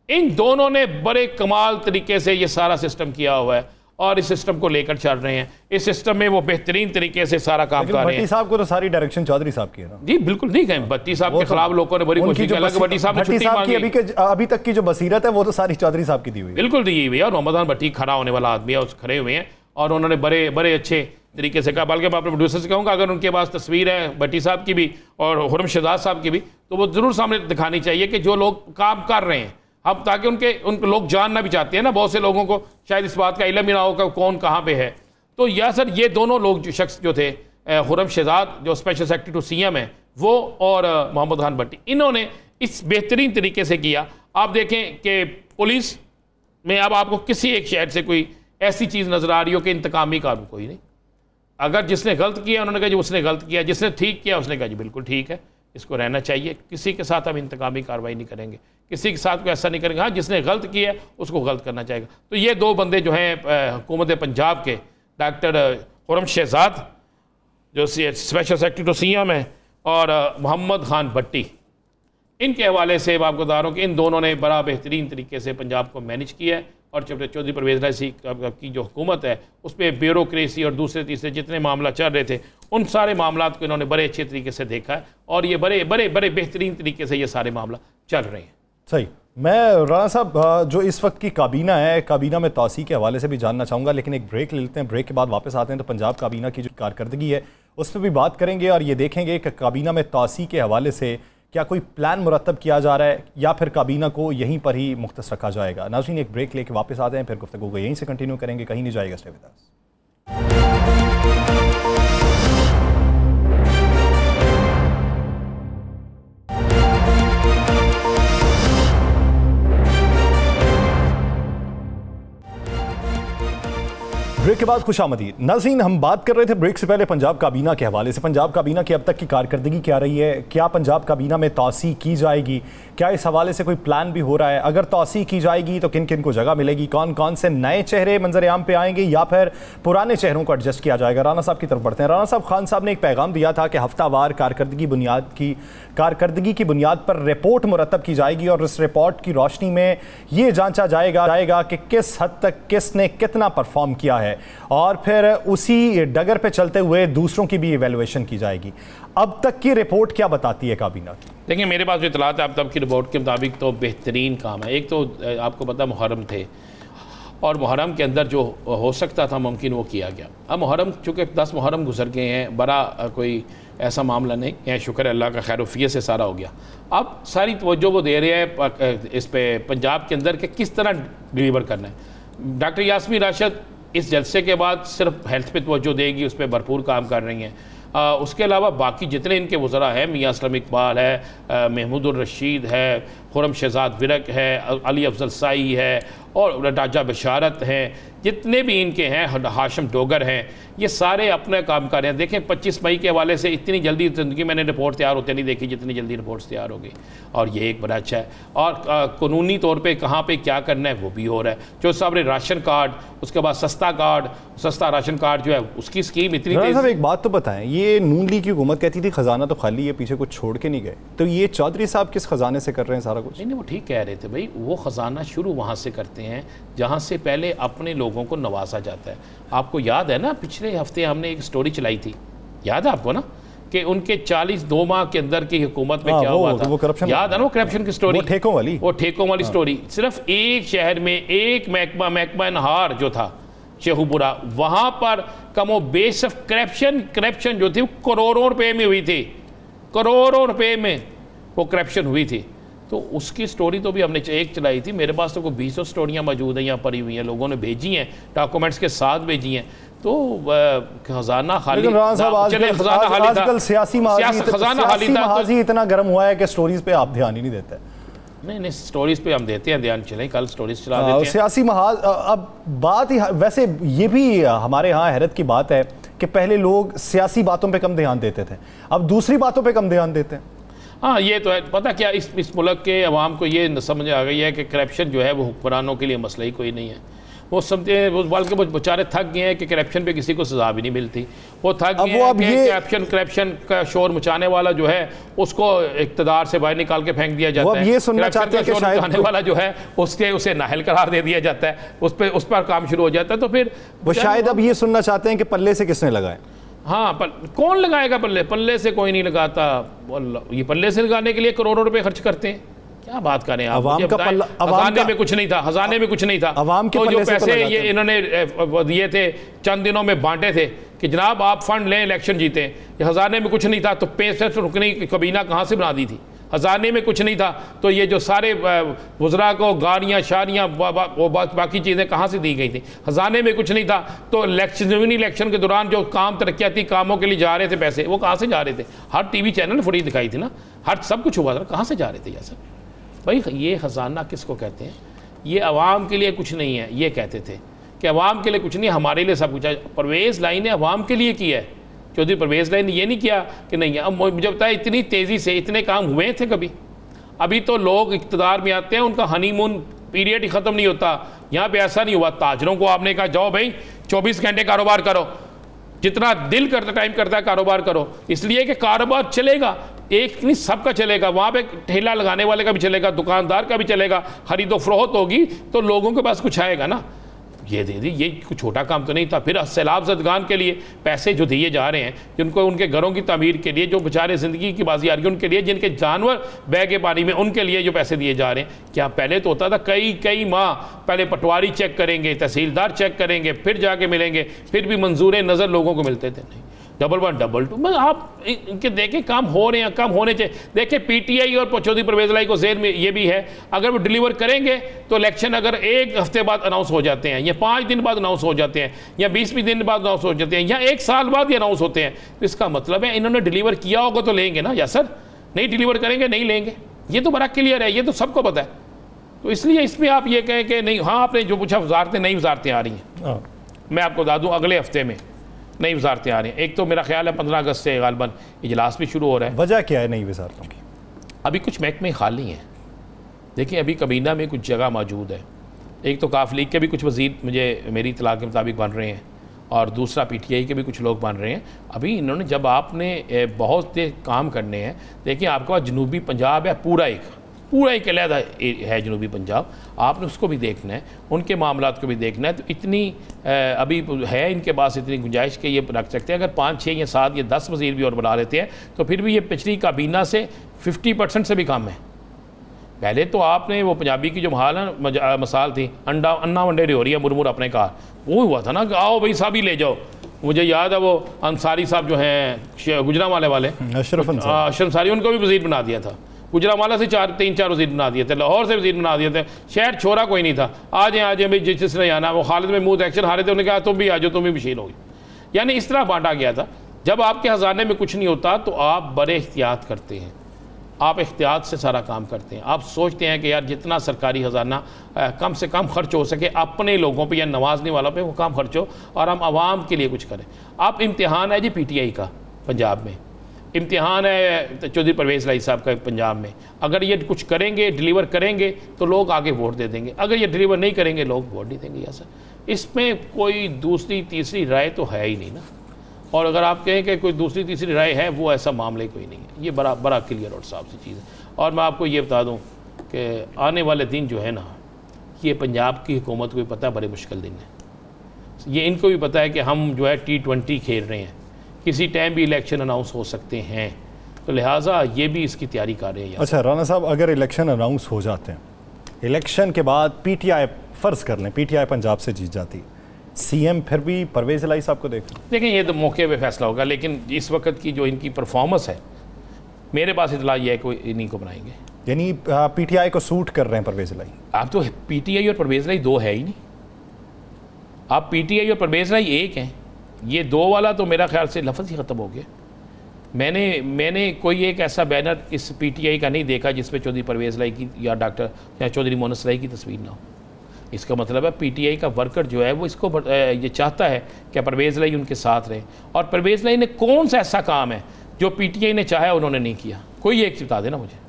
इन दोनों ने बड़े कमाल तरीके से ये सारा सिस्टम किया हुआ है और इस सिस्टम को लेकर चल रहे हैं। इस सिस्टम में वो बेहतरीन तरीके से सारा काम कर रहे हैं। भट्टी साहब को तो सारी डायरेक्शन चौधरी साहब की है ना? जी बिल्कुल नहीं कहें, भट्टी साहब के खिलाफ लोगों ने बड़ी कोशिश की, भट्टी साहब ने छुट्टी मांगी। अभी तक की जो बसीरत है वो तो सारी चौधरी साहब की दी हुई है। बिल्कुल दी हुई है और मोहम्मद खान भट्टी खड़ा होने वाला आदमी है, उस खड़े हुए हैं और उन्होंने बड़े बड़े अच्छे तरीके से कहा। बल्कि मैं अपने प्रोड्यूसर से कहूँगा अगर उनके पास तस्वीर है भट्टी साहब की भी और खुर्रम शेहजाद साहब की भी, तो वो ज़रूर सामने दिखानी चाहिए कि जो लोग काम कर रहे हैं हम, ताकि उनके लोग जानना भी चाहते हैं ना, बहुत से लोगों को शायद इस बात का इल्म ही ना हो कि कौन कहाँ पे है। तो या सर ये दोनों लोग जो शख्स जो थे, खुर्रम शेहजाद जो स्पेशल सेक्रेटरी टू सीएम है वो, और मोहम्मद खान भट्टी, इन्होंने इस बेहतरीन तरीके से किया। आप देखें कि पुलिस में अब आपको किसी एक शहर से कोई ऐसी चीज़ नज़र आ रही हो कि इंतकामी कानून कोई नहीं। अगर जिसने गलत किया उन्होंने कहा जी उसने गलत किया, जिसने ठीक किया उसने कहा जी बिल्कुल ठीक है, इसको रहना चाहिए, किसी के साथ हम इंतकामी कार्रवाई नहीं करेंगे, किसी के साथ कोई ऐसा नहीं करेंगे। हाँ, जिसने गलत किया उसको गलत करना चाहिए। तो ये दो बंदे जो हैं हुकूमत पंजाब के, डॉक्टर खुर्रम शेहजाद जो स्पेशल सेक्रेटरी टू सीएम है और मोहम्मद खान भट्टी, इनके हवाले से मैं आपको बता रहा हूँ कि इन दोनों ने बड़ा बेहतरीन तरीके से पंजाब को मैनेज किया है। और चौधरी परवेज़ इलाही की जो हुकूमत है उस पर ब्यूरोक्रेसी और दूसरे तीसरे जितने मामला चल रहे थे उन सारे मामला को इन्होंने बड़े अच्छे तरीके से देखा है और ये बड़े बड़े बड़े बेहतरीन तरीके से ये सारे मामला चल रहे हैं। सही। मैं राणा साहब जो इस वक्त की काबीना है, काबीना में तौसी के हवाले से भी जानना चाहूँगा, लेकिन एक ब्रेक ले लेते हैं। ब्रेक के बाद वापस आते हैं तो पंजाब काबीना की जो कारकर्दगी है उस पर भी बात करेंगे और ये देखेंगे कि काबीना में तौसी के हवाले से क्या कोई प्लान मुरतब किया जा रहा है या फिर काबीना को यहीं पर ही मुख्तस रखा जाएगा। नाज़रीन एक ब्रेक लेके वापस आते हैं, फिर गुफ्तगू को यहीं से कंटिन्यू करेंगे, कहीं नहीं जाएगा। Stay with us. ब्रेक के बाद खुशामदीद। नाज़रीन हम बात कर रहे थे ब्रेक से पहले पंजाब काबीना के हवाले से। पंजाब काबीना की अब तक की कारकर्दगी क्या रही है, क्या पंजाब काबीना में तौसी की जाएगी, क्या इस हवाले से कोई प्लान भी हो रहा है, अगर तौसी की जाएगी तो किन किन को जगह मिलेगी, कौन कौन से नए चेहरे मंजर आम पे आएंगे या फिर पुराने चेहरों को एडजस्ट किया जाएगा। राना साहब की तरफ बढ़ते हैं। राना साहब, खान साहब ने एक पैगाम दिया था कि हफ्तावार कारकर्दगी की बुनियाद पर रिपोर्ट मुरतब की जाएगी और इस रिपोर्ट की रोशनी में ये जांचा जाएगा कि किस हद तक किसने कितना परफॉर्म किया है और फिर उसी डगर पे चलते हुए दूसरों की भी इवैल्यूएशन की जाएगी। अब तक की रिपोर्ट क्या बताती है काबीना की? देखिए मेरे पास जो इतलात है अब तक की रिपोर्ट के मुताबिक तो बेहतरीन काम है। एक तो आपको पता मुहर्रम थे और मुहर्रम के अंदर जो हो सकता था मुमकिन वो किया गया। अब मुहर्रम चूँकि 10 मुहर्रम गुजर गए हैं, बड़ा कोई ऐसा मामला नहीं है, शुक्र अल्लाह का, खैरुफियत से सारा हो गया। अब सारी तवज्जो वो दे रहे हैं इस पे पंजाब के अंदर कि किस तरह डिलीवर करना है। डॉक्टर यास्मीन राशिद इस जलसे के बाद सिर्फ हेल्थ पे तवज्जो देगी, उस पर भरपूर काम कर रही हैं। उसके अलावा बाकी जितने इनके वज़रा हैं, मियाँ असलम इकबाल है, महमूदुर रशीद है, खुर्रम शेहजाद विरक है, अली अफजल साई है और राजा बशारत हैं, जितने भी इनके हैं, हाशिम डोगर हैं, ये सारे अपने काम कर रहे हैं। देखें 25 मई के हवाले से इतनी जल्दी ज़िंदगी मैंने रिपोर्ट तैयार होते नहीं देखी जितनी जल्दी रिपोर्ट्स तैयार हो गई और ये एक बड़ा अच्छा है। और कानूनी तौर पे कहाँ पे क्या करना है वो भी हो रहा है। जो साहब ने राशन कार्ड, उसके बाद सस्ता राशन कार्ड जो है उसकी स्कीम इतनी तेज। एक बात तो बताएं, ये नून लीग की हुकूमत कहती थी खजाना तो खाली है, पीछे कुछ छोड़ के नहीं गए, तो ये चौधरी साहब किस खजाने से कर रहे हैं सारा कुछ? नहीं, वो ठीक कह रहे थे भाई, वो खजाना शुरू वहाँ से करते हैं जहाँ से पहले अपने लोगों को नवाजा जाता है। आपको याद है ना, पिछले हफ्ते हमने एक स्टोरी चलाई थी, याद है आपको ना, कि उनके 42 माह के अंदर की हुकूमत में क्या हुआ था, याद है ना वो करप्शन की स्टोरी, वो ठेकों वाली स्टोरी। सिर्फ एक शहर में एक महकमा नहार जो था शेखुपुरा, वहाँ पर कमो बेस ऑफ करप्शन जो थी करोड़ों रुपए में हुई थी, करोड़ों रुपए में वो करप्शन हुई थी। तो उसकी स्टोरी तो भी हमने एक चलाई थी। मेरे पास तो कोई 20 स्टोरियाँ मौजूद हैं, यहाँ पड़ी हुई हैं, लोगों ने भेजी हैं, डॉक्यूमेंट्स के साथ भेजी हैं। तो खजाना खाली, आजकल सियासी खजाना खाली था, तो इतना गर्म हुआ है कि स्टोरीज पे आप ध्यान ही नहीं देते। नहीं, स्टोरीज पे हम देते हैं ध्यान, चलें कल स्टोरीज चला देते हैं। सियासी महाज, अब बात ही वैसे ये भी हमारे यहाँ हैरत की बात है कि पहले लोग सियासी बातों पे कम ध्यान देते थे, अब दूसरी बातों पे कम ध्यान देते हैं। हाँ, ये तो है। पता क्या, इस मुल्क के अवाम को ये समझ आ गई है कि करप्शन जो है वो हुक्मरानों के लिए मसला ही कोई नहीं है। वो समझते, बल्कि वो बेचारे थक गए हैं कि करप्शन पे किसी को सजा भी नहीं मिलती। वो थक गए हैं कि करप्शन का शोर मचाने वाला जो है उसको इक़्तिदार से बाहर निकाल के फेंक दिया जाता है। ये सुनना चाहते हैं कि शायद मचाने वाला जो है उसे नाहल करार दे दिया जाता है, उस पर काम शुरू हो जाता है। तो फिर वो शायद अब ये सुनना चाहते हैं कि पल्ले से किसने लगाए। हाँ, कौन लगाएगा पल्ले? पल्ले से कोई नहीं लगाता। ये पल्ले से लगाने के लिए करोड़ों रुपए खर्च करते हैं। क्या बात करें आप? खजाने में कुछ नहीं था, खजाने में कुछ नहीं था। तो जो पैसे ये इन्होंने दिए थे, चंद दिनों में बांटे थे कि जनाब आप फंड लें, इलेक्शन जीतें, ये खजाने में कुछ नहीं था। तो पैसे रुकनी कबीना कहाँ से बना दी थी? खजाने में कुछ नहीं था। तो ये जो सारे वज़रा को गाड़ियाँ शारियाँ बाकी चीज़ें कहाँ से दी गई थी? खजाने में कुछ नहीं था। तो इलेक्शन के दौरान जो काम तरक्याती कामों के लिए जा रहे थे पैसे, वो कहाँ से जा रहे थे? हर टीवी चैनल फ्री दिखाई थी ना, हर सब कुछ हुआ था, कहाँ से जा रहे थे? जैसा भाई, ये ख़जाना किसको कहते हैं? ये अवाम के लिए कुछ नहीं है। ये कहते थे कि अवाम के लिए कुछ नहीं, हमारे लिए सब कुछ है। परवेज़ लाई ने अवाम के लिए किया है। चौधरी परवेज़ लाई ने ये नहीं किया कि नहीं। अब मुझे बताया इतनी तेज़ी से इतने काम हुए थे कभी? अभी तो लोग इक़्तिदार में आते हैं, उनका हनीमून पीरियड ही ख़त्म नहीं होता। यहाँ पे ऐसा नहीं हुआ। ताजरों को आपने कहा जाओ भाई 24 घंटे कारोबार करो, जितना दिल करता टाइम करता है कारोबार करो, इसलिए कि कारोबार चलेगा। एक नहीं, सबका चलेगा। वहाँ पे ठेला लगाने वाले का भी चलेगा, दुकानदार का भी चलेगा। खरीदो फरोख्त होगी तो लोगों के पास कुछ आएगा ना। ये दे दी, ये कुछ छोटा काम तो नहीं था। फिर सैलाब ज़दगान के लिए पैसे जो दिए जा रहे हैं, जिनको उनके घरों की तमीर के लिए, जो बेचारे ज़िंदगी की बाजी आ रही है उनके लिए, जिनके जानवर बह के पानी में, उनके लिए जो पैसे दिए जा रहे हैं। क्या पहले तो होता था कई माह पहले पटवारी चेक करेंगे, तहसीलदार चेक करेंगे, फिर जाके मिलेंगे, फिर भी मंजूर नज़र लोगों को मिलते थे। नहीं, 1 डबल 2 मैं आप इनके देखें काम हो रहे हैं, कम होने चाहिए। देखिए पीटीआई और चौधरी परवेज़ लाई को ज़ेर में ये भी है, अगर वो डिलीवर करेंगे तो इलेक्शन अगर 1 हफ्ते बाद अनाउंस हो जाते हैं, या 5 दिन बाद अनाउंस हो जाते हैं, या 20 दिन बाद अनाउंस हो जाते हैं, या 1 साल बाद ये अनाउंस होते हैं, तो इसका मतलब है इन्होंने डिलीवर किया होगा तो लेंगे ना। या सर नहीं डिलीवर करेंगे नहीं लेंगे, ये तो बड़ा क्लियर है, ये तो सबको पता है। तो इसलिए इसमें आप ये कहें कि नहीं, हाँ आपने जो पूछा वजारतें, नई वजारतें आ रही हैं। मैं आपको बता दूँ अगले हफ्ते में नई वजारतें आ रही हैं। एक तो मेरा ख्याल है 15 अगस्त से गालबन इजलास भी शुरू हो रहा है। वजह क्या है नई वजारतों की? अभी कुछ महकमे खाली हैं। देखिए अभी कबीना में कुछ जगह मौजूद है। एक तो काफ लीग के भी कुछ वज़ीर मेरी इत्तला के मुताबिक बन रहे हैं, और दूसरा पीटीआई के भी कुछ लोग बन रहे हैं। अभी इन्होंने, जब आपने बहुत से काम करने हैं, देखिए आपके पास जनूबी पंजाब है, पूरा एक अलहदा है जनूबी पंजाब, आपने उसको भी देखना है, उनके मामलात को भी देखना है। तो इतनी अभी है इनके पास इतनी गुंजाइश के ये रख सकते हैं। अगर 5, 6 या 7 या 10 वज़ीर भी और बना लेते हैं तो फिर भी ये पिछली काबीना से 50% से भी कम है। पहले तो आपने वो पंजाबी की जो मिसाल थी, अन्ना वंडे हो रही है मुरमुर अपने कार, वो हुआ था ना कि आओ भाई साहब ही ले जाओ। मुझे याद है वो अंसारी साहब जो हैं गुजरांवाले वाले, अशरफ अंसारी, उनको भी वज़ीर बना दिया था। गुजरांवाला से 3-4 वज़ीर बना दिए थे, लाहौर से वज़ीर बना दिए थे, शहर छोरा कोई नहीं था। आज भाई जिसने आना, वो खालिद महमूद एक्शन हारे थे, उन्होंने कहा तुम भी आ जाओ, तुम भी मशीन होगी। यानी इस तरह बांटा गया था। जब आपके खजाने में कुछ नहीं होता तो आप बड़े एहतियात करते हैं, आप एहतियात से सारा काम करते हैं। आप सोचते हैं कि यार जितना सरकारी खजाना कम से कम खर्च हो सके अपने लोगों पे या नवाजने वालों पे, वो काम खर्च हो और हम आवाम के लिए कुछ करें। आप इम्तिहान है जी पीटीआई का पंजाब में, इम्तिहान है चौधरी परवेज़ लाई साहब का पंजाब में। अगर ये कुछ करेंगे, डिलीवर करेंगे तो लोग आगे वोट दे देंगे, अगर ये डिलीवर नहीं करेंगे लोग वोट नहीं देंगे। ऐसा इसमें कोई दूसरी तीसरी राय तो है ही नहीं ना। और अगर आप कहें कि कोई दूसरी तीसरी राय है, वो ऐसा मामला ही कोई नहीं है। ये बड़ा क्लियर और साफ सी चीज़ है। और मैं आपको ये बता दूँ कि आने वाले दिन जो है ना, ये पंजाब की हुकूमत को भी पता है बड़े मुश्किल दिन है। ये इनको भी पता है कि हम जो है T20 खेल रहे हैं, किसी टाइम भी इलेक्शन अनाउंस हो सकते हैं, तो लिहाजा ये भी इसकी तैयारी कर रहे हैं। अच्छा राना साहब, अगर इलेक्शन अनाउंस हो जाते हैं, इलेक्शन के बाद पीटीआई, फ़र्ज़ कर लें पीटीआई पंजाब से जीत जाती, सीएम फिर भी परवेज़ लाई साहब को देखें? देखिए ये तो मौके पे फैसला होगा, लेकिन इस वक्त की जो इनकी परफॉर्मेंस है मेरे पास इतला ये है कोई इन्हीं को बनाएंगे। यानी पीटीआई को सूट कर रहे हैं परवेज इलाही। आप तो पीटीआई और परवेज इलाही दो है ही नहीं, आप पीटीआई और परवेज इलाही एक हैं। ये दो वाला तो मेरा ख्याल से लफ्ज़ ही ख़त्म हो गया। मैंने कोई एक ऐसा बैनर इस पीटीआई का नहीं देखा जिसपे चौधरी परवेज इलाही की या डॉक्टर या चौधरी मोहम्मद इलाही की तस्वीर ना हो। इसका मतलब है पीटीआई का वर्कर जो है वो इसको ये चाहता है कि परवेज इलाही उनके साथ रहे। और परवेज इलाही ने कौन सा ऐसा काम है जो पीटीआई ने चाहा उन्होंने नहीं किया? कोई एक बता देना मुझे।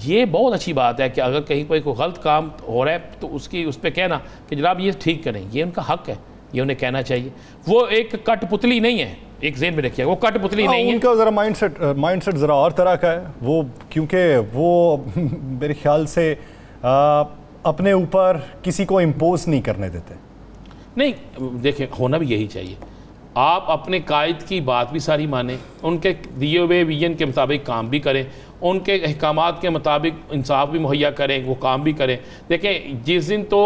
ये बहुत अच्छी बात है कि अगर कहीं पर कोई गलत काम हो रहा है तो उस पर कहना कि जनाब ये ठीक करें, ये उनका हक है, ये उन्हें कहना चाहिए। वो एक कठपुतली नहीं है, एक ज़हन में रखिए, वो कठपुतली नहीं है। उनका ज़रा माइंडसेट ज़रा और तरह का है वो, क्योंकि वो मेरे ख्याल से अपने ऊपर किसी को इम्पोज नहीं करने देते। नहीं, देखें होना भी यही चाहिए। आप अपने कायद की बात भी सारी माने, उनके दिए हुए विजन के मुताबिक काम भी करें, उनके अहकामात के मुताबिक इंसाफ भी मुहैया करें, वो काम भी करें। देखें जिस दिन तो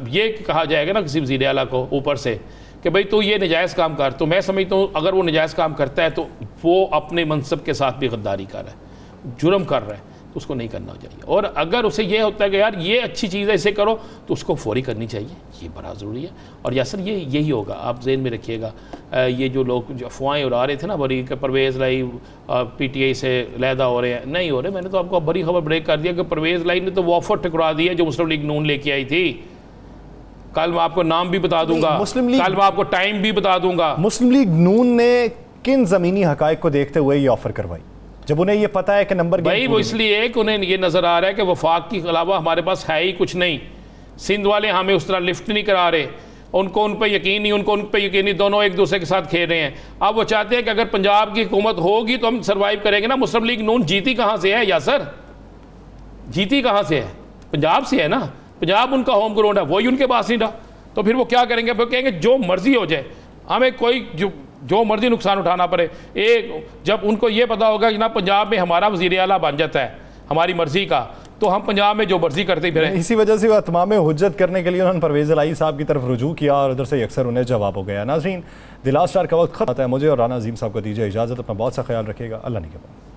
ये कहा जाएगा ना किसी वज़ीर आला को ऊपर से कि भाई तू ये नजायज़ काम कर, तो मैं समझता हूँ अगर वो नजायज़ काम करता है तो वो अपने मनसब के साथ भी गद्दारी कर रहा है, जुर्म कर रहा है, तो उसको नहीं करना चाहिए। और अगर उसे ये होता है कि यार ये अच्छी चीज़ है इसे करो, तो उसको फौरी करनी चाहिए, ये बड़ा ज़रूरी है। और यासर ये यही होगा, आप ज़हन में रखिएगा। ये जो लोग जो अफवाहें उड़ा रहे थे ना बड़ी कि परवेज़ इलाही पीटीआई से लैदा हो रहे हैं, नहीं हो रहे। मैंने तो आपको बड़ी खबर ब्रेक कर दिया कि परवेज़ इलाही ने तो वो ऑफर ठुकरा दिया जो मुस्लिम लीग नून लेके आई थी। कल मैं आपको नाम भी बता दूंगा, कल मैं आपको टाइम भी बता दूंगा। मुस्लिम लीग नून ने किन ज़मीनी हक़ाइक़ को देखते हुए ये ऑफ़र करवाई, जब उन्हें ये पता है कि नंबर भाई वो इसलिए कि उन्हें ये नज़र आ रहा है कि वफाक के अलावा हमारे पास है ही कुछ नहीं। सिंध वाले हमें उस तरह लिफ्ट नहीं करा रहे, उनको उन पर यकीन नहीं, उनको उन पर यकीन नहीं, दोनों एक दूसरे के साथ खेल रहे हैं। अब वो चाहते हैं कि अगर पंजाब की हुकूमत होगी तो हम सर्वाइव करेंगे ना। मुस्लिम लीग नून जीती कहाँ से है यासर? जीती कहाँ से है? पंजाब से है ना। पंजाब उनका होम ग्राउंड है, वही उनके पास नहीं रहा, तो फिर वो क्या करेंगे? वो कहेंगे जो मर्जी हो जाए, हमें कोई जो मर्जी नुकसान उठाना पड़े। एक जब उनको ये पता होगा कि ना पंजाब में हमारा वज़ीर आला बन जाता है हमारी मर्जी का, तो हम पंजाब में जो मर्जी करते फिरें। इसी वजह से वह तमाम हुज्जत करने के लिए उन्होंने परवेज़ इलाही साहब की तरफ रुजू किया और उधर से अक्सर उन्हें जवाब हो गया। नाज़रीन, द लास्ट स्टार का वक्त खत्म होता है। मुझे और राना अज़ीम साहब को दीजिए इजाज़त। अपना बहुत सा ख्याल रखिएगा। अल्लाह निगहबान।